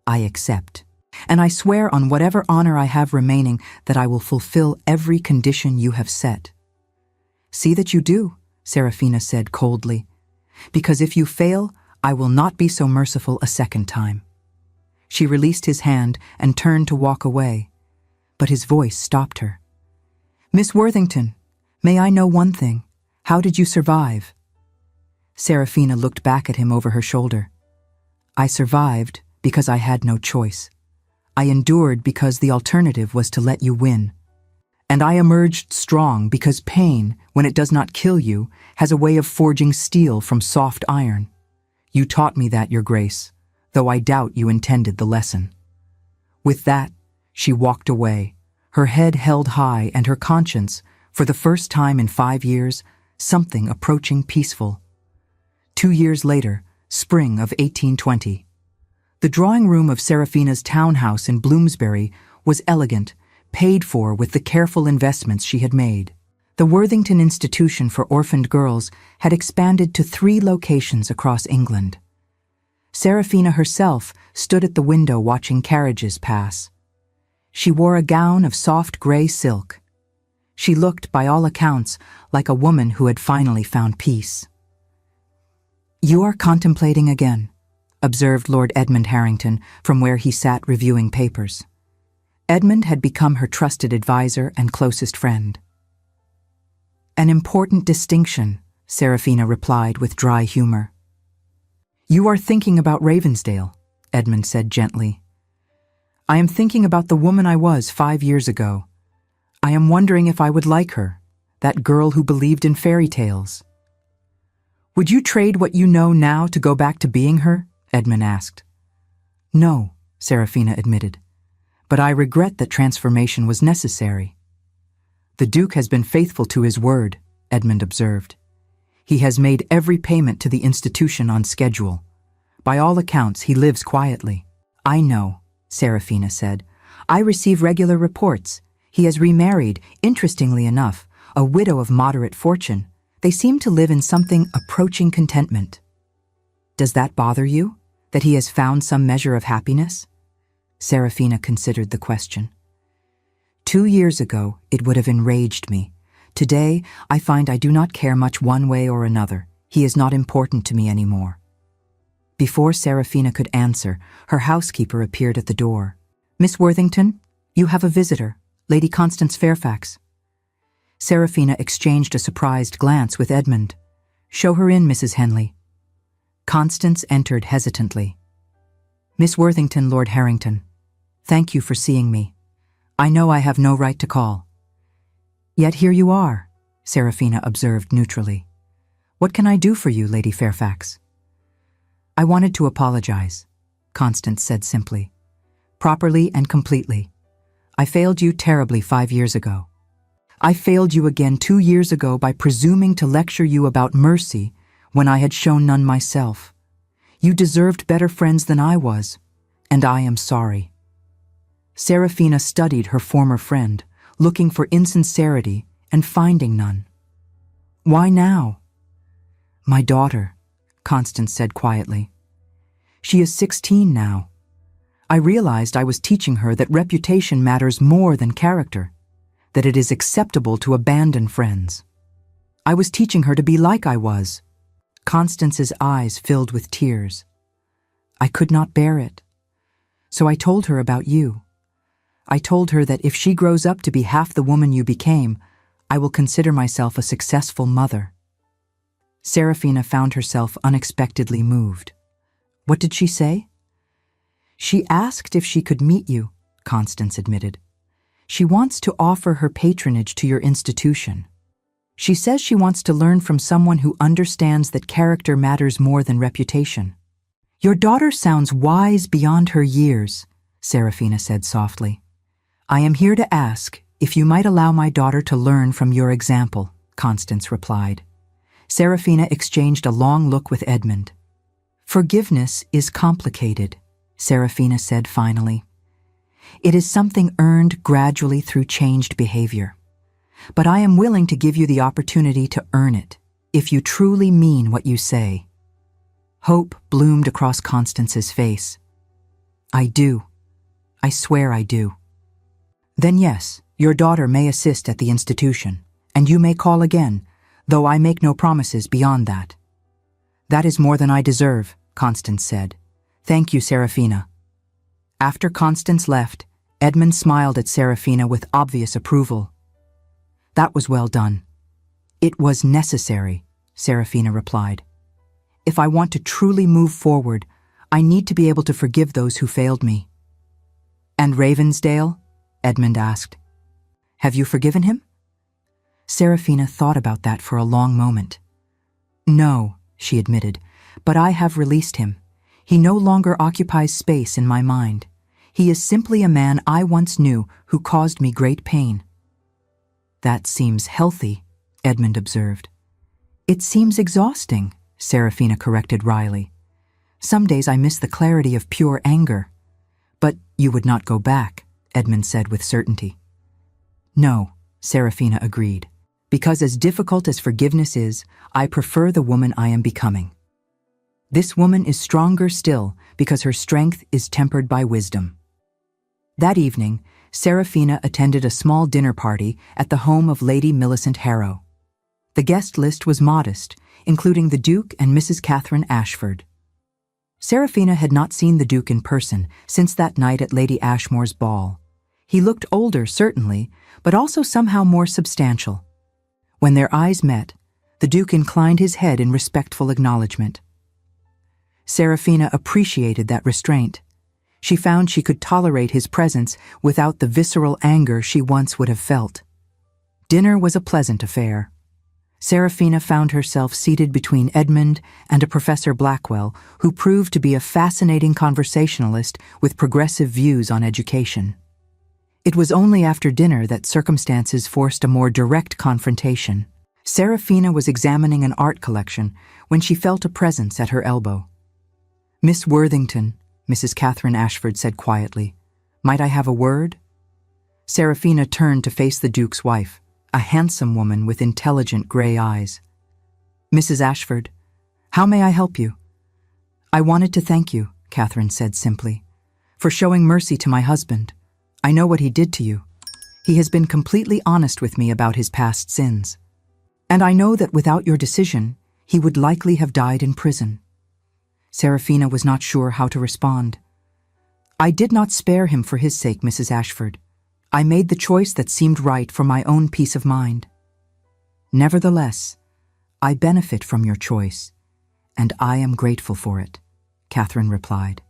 "I accept, and I swear on whatever honor I have remaining that I will fulfill every condition you have set." "See that you do," Serafina said coldly, "because if you fail, I will not be so merciful a second time." She released his hand and turned to walk away, but his voice stopped her. "Miss Worthington, may I know one thing? How did you survive?" Serafina looked back at him over her shoulder. "I survived because I had no choice. I endured because the alternative was to let you win. And I emerged strong because pain, when it does not kill you, has a way of forging steel from soft iron. You taught me that, Your Grace, though I doubt you intended the lesson." With that, she walked away, her head held high and her conscience, for the first time in 5 years, something approaching peaceful. 2 years later, spring of 1820. The drawing room of Serafina's townhouse in Bloomsbury was elegant, paid for with the careful investments she had made. The Worthington Institution for Orphaned Girls had expanded to 3 locations across England. Serafina herself stood at the window watching carriages pass. She wore a gown of soft gray silk. She looked, by all accounts, like a woman who had finally found peace. "You are contemplating again," observed Lord Edmund Harrington from where he sat reviewing papers. Edmund had become her trusted advisor and closest friend. "An important distinction," Serafina replied with dry humor. "You are thinking about Ravensdale," Edmund said gently. "I am thinking about the woman I was 5 years ago. I am wondering if I would like her, that girl who believed in fairy tales." "Would you trade what you know now to go back to being her?" Edmund asked. "No," Serafina admitted, "but I regret that transformation was necessary." "The Duke has been faithful to his word," Edmund observed. "He has made every payment to the institution on schedule. By all accounts, he lives quietly." "I know," Serafina said. "I receive regular reports. He has remarried, interestingly enough, a widow of moderate fortune. They seem to live in something approaching contentment." "Does that bother you, that he has found some measure of happiness?" Serafina considered the question. 2 years ago, it would have enraged me. Today, I find I do not care much one way or another. He is not important to me anymore." Before Serafina could answer, her housekeeper appeared at the door. "Miss Worthington, you have a visitor, Lady Constance Fairfax." Serafina exchanged a surprised glance with Edmund. "Show her in, Mrs. Henley." Constance entered hesitantly. "Miss Worthington, Lord Harrington, thank you for seeing me. I know I have no right to call." "Yet here you are," Serafina observed neutrally. "What can I do for you, Lady Fairfax?" "I wanted to apologize," Constance said simply. "Properly and completely. I failed you terribly 5 years ago. I failed you again 2 years ago by presuming to lecture you about mercy when I had shown none myself. You deserved better friends than I was, and I am sorry." Serafina studied her former friend, looking for insincerity and finding none. "Why now?" "My daughter," Constance said quietly. "She is 16 now. I realized I was teaching her that reputation matters more than character, that it is acceptable to abandon friends. I was teaching her to be like I was." Constance's eyes filled with tears. "I could not bear it. So I told her about you. I told her that if she grows up to be half the woman you became, I will consider myself a successful mother." Serafina found herself unexpectedly moved. "What did she say?" "She asked if she could meet you," Constance admitted. "She wants to offer her patronage to your institution. She says she wants to learn from someone who understands that character matters more than reputation." "Your daughter sounds wise beyond her years," Serafina said softly. "I am here to ask if you might allow my daughter to learn from your example," Constance replied. Serafina exchanged a long look with Edmund. "Forgiveness is complicated," Serafina said finally. "It is something earned gradually through changed behavior. But I am willing to give you the opportunity to earn it, if you truly mean what you say." Hope bloomed across Constance's face. "I do. I swear I do." "Then yes, your daughter may assist at the institution, and you may call again, though I make no promises beyond that." "That is more than I deserve," Constance said. "Thank you, Serafina." After Constance left, Edmund smiled at Serafina with obvious approval. "That was well done." "It was necessary," Serafina replied. "If I want to truly move forward, I need to be able to forgive those who failed me." "And Ravensdale?" Edmund asked. "Have you forgiven him?" Serafina thought about that for a long moment. "No," she admitted, "but I have released him. He no longer occupies space in my mind. He is simply a man I once knew who caused me great pain." "That seems healthy," Edmund observed. "It seems exhausting," Serafina corrected wryly. "Some days I miss the clarity of pure anger." "But you would not go back," Edmund said with certainty. "No," Serafina agreed, "because as difficult as forgiveness is, I prefer the woman I am becoming. This woman is stronger still because her strength is tempered by wisdom." That evening, Serafina attended a small dinner party at the home of Lady Millicent Harrow. The guest list was modest, including the Duke and Mrs. Catherine Ashford. Serafina had not seen the Duke in person since that night at Lady Ashmore's ball. He looked older, certainly, but also somehow more substantial. When their eyes met, the Duke inclined his head in respectful acknowledgement. Serafina appreciated that restraint. She found she could tolerate his presence without the visceral anger she once would have felt. Dinner was a pleasant affair. Serafina found herself seated between Edmund and a Professor Blackwell, who proved to be a fascinating conversationalist with progressive views on education. It was only after dinner that circumstances forced a more direct confrontation. Serafina was examining an art collection when she felt a presence at her elbow. "Miss Worthington," Mrs. Catherine Ashford said quietly, "might I have a word?" Serafina turned to face the Duke's wife, a handsome woman with intelligent gray eyes. "Mrs. Ashford, how may I help you?" "I wanted to thank you," Catherine said simply, "for showing mercy to my husband. I know what he did to you. He has been completely honest with me about his past sins. And I know that without your decision, he would likely have died in prison." Serafina was not sure how to respond. "I did not spare him for his sake, Mrs. Ashford. I made the choice that seemed right for my own peace of mind. Nevertheless, I benefit from your choice, and I am grateful for it," Catherine replied.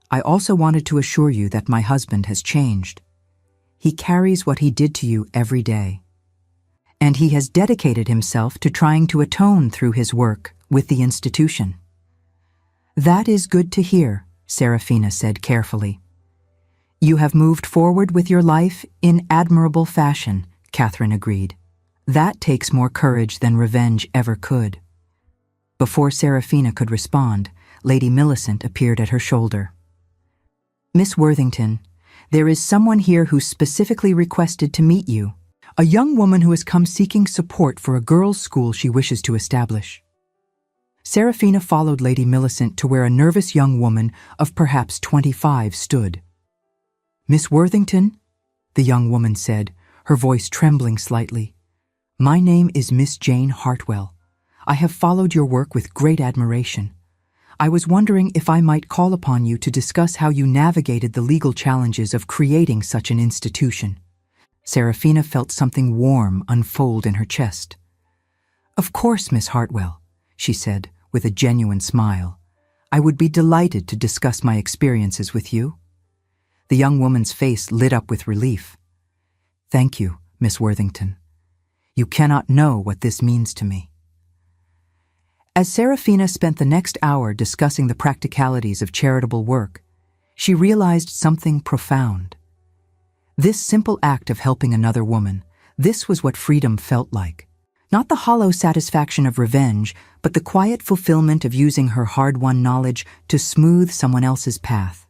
"I also wanted to assure you that my husband has changed. He carries what he did to you every day. And he has dedicated himself to trying to atone through his work with the institution." "That is good to hear," Serafina said carefully. "You have moved forward with your life in admirable fashion," Catherine agreed. "That takes more courage than revenge ever could." Before Serafina could respond, Lady Millicent appeared at her shoulder. "Miss Worthington, there is someone here who specifically requested to meet you, a young woman who has come seeking support for a girls' school she wishes to establish." Serafina followed Lady Millicent to where a nervous young woman of perhaps 25 stood. "Miss Worthington," the young woman said, her voice trembling slightly, "my name is Miss Jane Hartwell. I have followed your work with great admiration. I was wondering if I might call upon you to discuss how you navigated the legal challenges of creating such an institution." Serafina felt something warm unfold in her chest. "Of course, Miss Hartwell," she said with a genuine smile. "I would be delighted to discuss my experiences with you." The young woman's face lit up with relief. "Thank you, Miss Worthington. You cannot know what this means to me." As Serafina spent the next hour discussing the practicalities of charitable work, she realized something profound. This simple act of helping another woman, this was what freedom felt like. Not the hollow satisfaction of revenge, but the quiet fulfillment of using her hard-won knowledge to smooth someone else's path.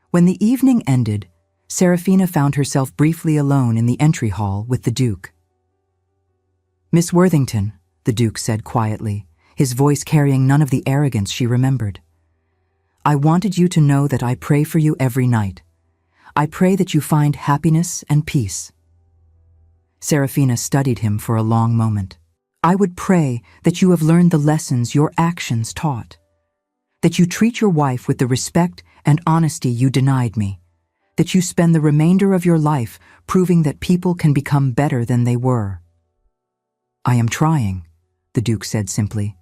When the evening ended, Serafina found herself briefly alone in the entry hall with the Duke. "Miss Worthington," the Duke said quietly, his voice carrying none of the arrogance she remembered, "I wanted you to know that I pray for you every night. I pray that you find happiness and peace." Serafina studied him for a long moment. "I would pray that you have learned the lessons your actions taught, that you treat your wife with the respect and honesty you denied me, that you spend the remainder of your life proving that people can become better than they were." "I am trying," the Duke said simply.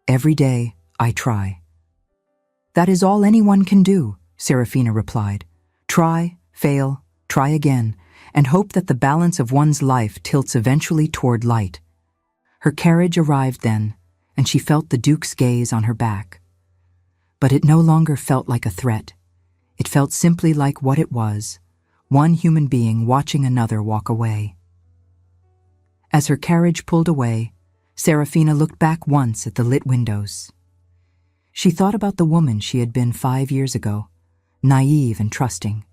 "Every day I try." "That is all anyone can do," Serafina replied. "Try, fail, try again, and hope that the balance of one's life tilts eventually toward light." Her carriage arrived then, and she felt the Duke's gaze on her back. But it no longer felt like a threat. It felt simply like what it was, one human being watching another walk away. As her carriage pulled away, Serafina looked back once at the lit windows. She thought about the woman she had been 5 years ago, naive and trusting.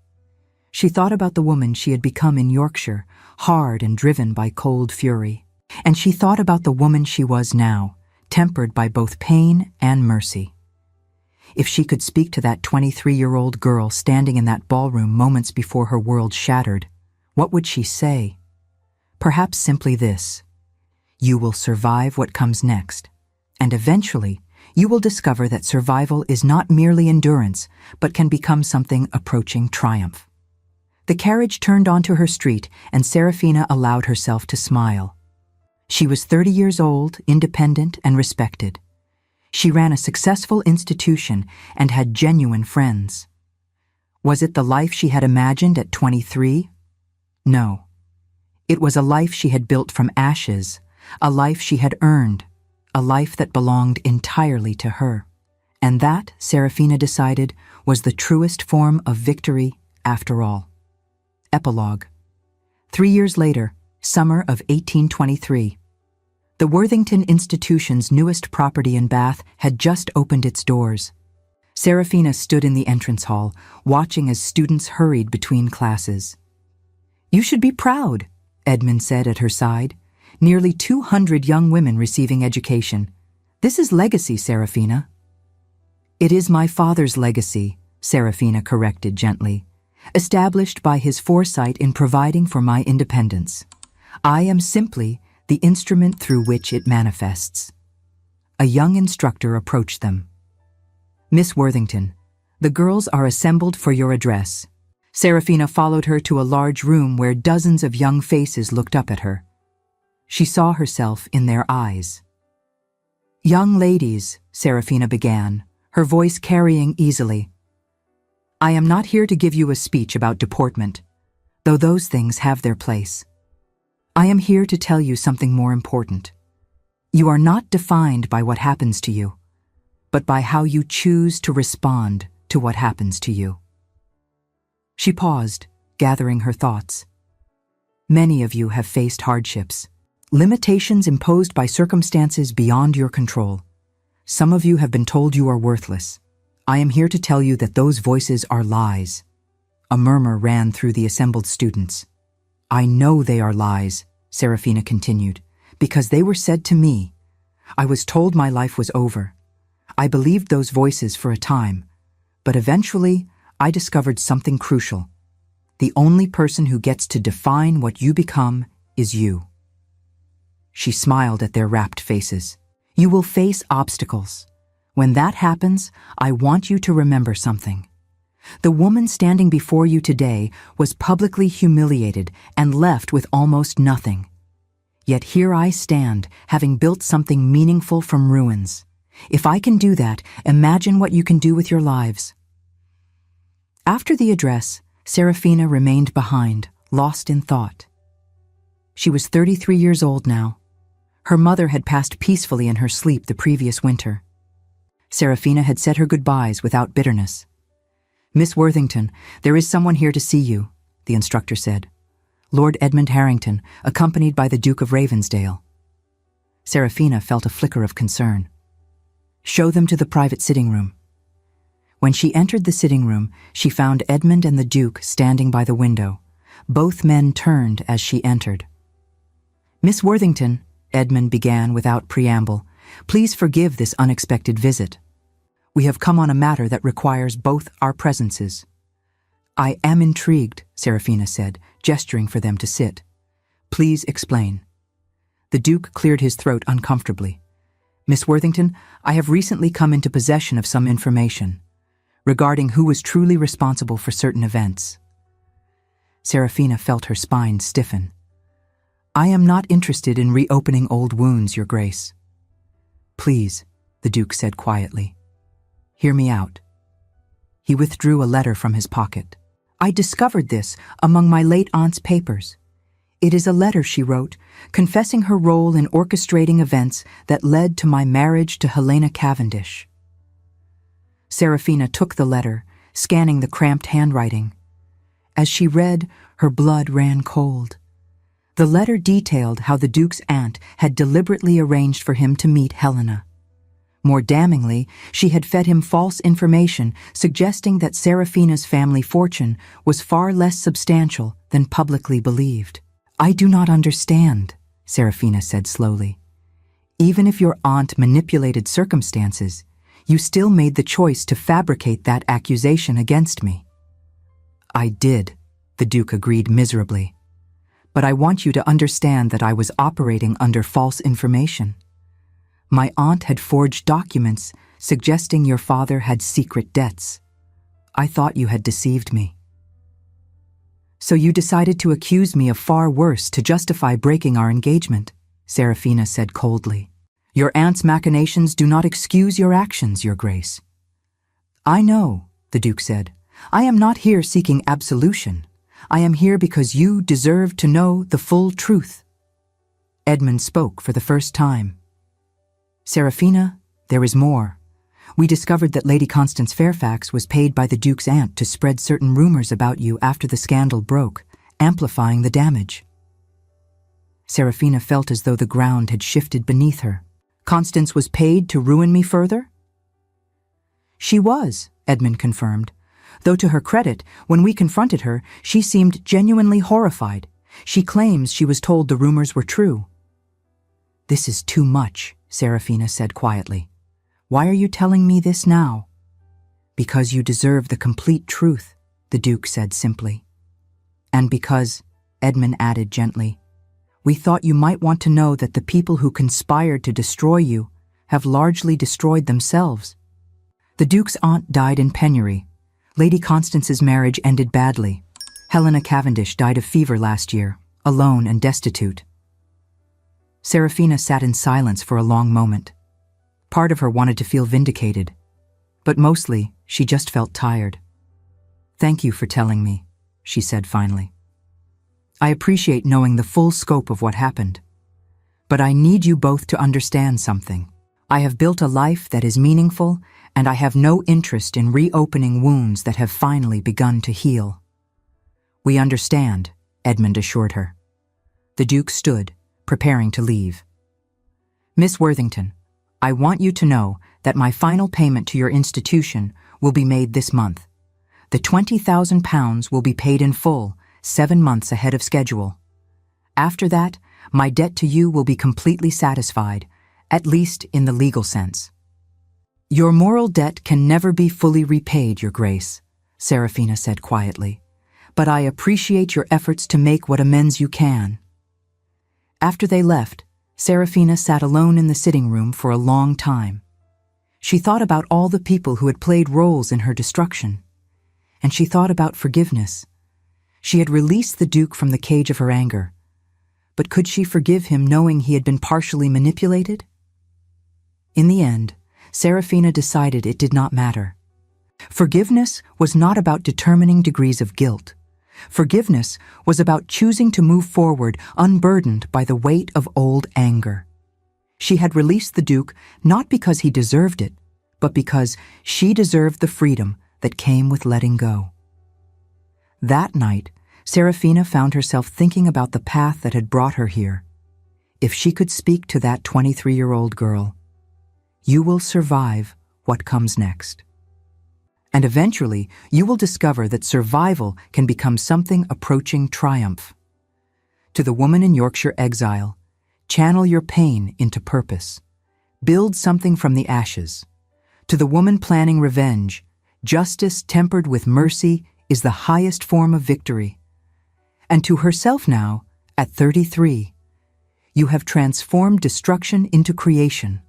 She thought about the woman she had become in Yorkshire, hard and driven by cold fury. And she thought about the woman she was now, tempered by both pain and mercy. If she could speak to that 23-year-old girl standing in that ballroom moments before her world shattered, what would she say? Perhaps simply this: you will survive what comes next, and eventually you will discover that survival is not merely endurance, but can become something approaching triumph. The carriage turned onto her street, and Serafina allowed herself to smile. She was 30 years old, independent, and respected. She ran a successful institution and had genuine friends. Was it the life she had imagined at 23? No. It was a life she had built from ashes, a life she had earned, a life that belonged entirely to her. And that, Serafina decided, was the truest form of victory after all. Epilogue. 3 years later, summer of 1823. The Worthington Institution's newest property in Bath had just opened its doors. Serafina stood in the entrance hall, watching as students hurried between classes. "You should be proud," Edmund said at her side. "Nearly 200 young women receiving education. This is legacy, Serafina." "It is my father's legacy," Serafina corrected gently, "established by his foresight in providing for my independence. I am simply the instrument through which it manifests." A young instructor approached them. "Miss Worthington, the girls are assembled for your address." Serafina followed her to a large room where dozens of young faces looked up at her. She saw herself in their eyes. "Young ladies," Serafina began, her voice carrying easily, "I am not here to give you a speech about deportment, though those things have their place. I am here to tell you something more important. You are not defined by what happens to you, but by how you choose to respond to what happens to you." She paused, gathering her thoughts. "Many of you have faced hardships, limitations imposed by circumstances beyond your control. Some of you have been told you are worthless. I am here to tell you that those voices are lies." A murmur ran through the assembled students. "I know they are lies," Serafina continued, "because they were said to me. I was told my life was over. I believed those voices for a time, but eventually I discovered something crucial. The only person who gets to define what you become is you." She smiled at their rapt faces. "You will face obstacles. When that happens, I want you to remember something. The woman standing before you today was publicly humiliated and left with almost nothing. Yet here I stand, having built something meaningful from ruins. If I can do that, imagine what you can do with your lives." After the address, Serafina remained behind, lost in thought. She was 33 years old now. Her mother had passed peacefully in her sleep the previous winter. Serafina had said her goodbyes without bitterness. "Miss Worthington, there is someone here to see you," the instructor said. "Lord Edmund Harrington, accompanied by the Duke of Ravensdale." Serafina felt a flicker of concern. "Show them to the private sitting room." When she entered the sitting room, she found Edmund and the Duke standing by the window. Both men turned as she entered. "Miss Worthington," Edmund began without preamble, "please forgive this unexpected visit. We have come on a matter that requires both our presences." "I am intrigued," Serafina said, gesturing for them to sit. "Please explain." The Duke cleared his throat uncomfortably. "Miss Worthington, I have recently come into possession of some information regarding who was truly responsible for certain events." Serafina felt her spine stiffen. "I am not interested in reopening old wounds, Your Grace." "Please," the Duke said quietly. "Hear me out." He withdrew a letter from his pocket. "I discovered this among my late aunt's papers. It is a letter she wrote, confessing her role in orchestrating events that led to my marriage to Helena Cavendish." Serafina took the letter, scanning the cramped handwriting. As she read, her blood ran cold. The letter detailed how the Duke's aunt had deliberately arranged for him to meet Helena. More damningly, she had fed him false information suggesting that Serafina's family fortune was far less substantial than publicly believed. "I do not understand," Serafina said slowly. "Even if your aunt manipulated circumstances, you still made the choice to fabricate that accusation against me." "I did," the Duke agreed miserably. "But I want you to understand that I was operating under false information. My aunt had forged documents suggesting your father had secret debts. I thought you had deceived me. So you decided to accuse me of far worse to justify breaking our engagement," Serafina said coldly. "Your aunt's machinations do not excuse your actions, Your Grace." "I know," the Duke said. "I am not here seeking absolution. I am here because you deserve to know the full truth." Edmund spoke for the first time. "Serafina, there is more. We discovered that Lady Constance Fairfax was paid by the Duke's aunt to spread certain rumors about you after the scandal broke, amplifying the damage." Serafina felt as though the ground had shifted beneath her. "Constance was paid to ruin me further?" "She was," Edmund confirmed. Though to her credit, when we confronted her, she seemed genuinely horrified. She claims she was told the rumors were true. "This is too much," Serafina said quietly. "Why are you telling me this now?" "Because you deserve the complete truth," the Duke said simply. "And because," Edmund added gently, "we thought you might want to know that the people who conspired to destroy you have largely destroyed themselves. The Duke's aunt died in penury. Lady Constance's marriage ended badly. Helena Cavendish died of fever last year, alone and destitute." Serafina sat in silence for a long moment. Part of her wanted to feel vindicated, but mostly she just felt tired. "Thank you for telling me," she said finally. "I appreciate knowing the full scope of what happened. But I need you both to understand something. I have built a life that is meaningful, and I have no interest in reopening wounds that have finally begun to heal." "We understand," Edmund assured her. The Duke stood, preparing to leave. "Miss Worthington, I want you to know that my final payment to your institution will be made this month. The £20,000 will be paid in full, 7 months ahead of schedule. After that, my debt to you will be completely satisfied, at least in the legal sense." "Your moral debt can never be fully repaid, Your Grace," Serafina said quietly, "but I appreciate your efforts to make what amends you can." After they left, Serafina sat alone in the sitting room for a long time. She thought about all the people who had played roles in her destruction, and she thought about forgiveness. She had released the Duke from the cage of her anger, but could she forgive him knowing he had been partially manipulated? In the end, Serafina decided it did not matter. Forgiveness was not about determining degrees of guilt. Forgiveness was about choosing to move forward unburdened by the weight of old anger. She had released the Duke not because he deserved it, but because she deserved the freedom that came with letting go. That night, Serafina found herself thinking about the path that had brought her here. If she could speak to that 23-year-old girl, "You will survive what comes next. And eventually, you will discover that survival can become something approaching triumph." To the woman in Yorkshire exile, channel your pain into purpose. Build something from the ashes. To the woman planning revenge, justice tempered with mercy is the highest form of victory. And to herself now, at 33, you have transformed destruction into creation.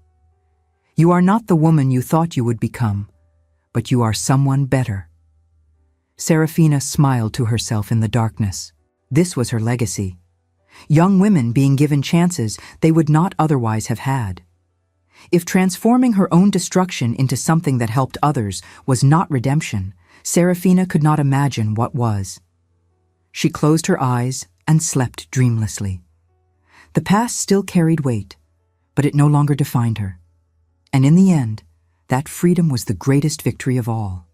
You are not the woman you thought you would become, but you are someone better. Serafina smiled to herself in the darkness. This was her legacy. Young women being given chances they would not otherwise have had. If transforming her own destruction into something that helped others was not redemption, Serafina could not imagine what was. She closed her eyes and slept dreamlessly. The past still carried weight, but it no longer defined her. And in the end, That freedom was the greatest victory of all.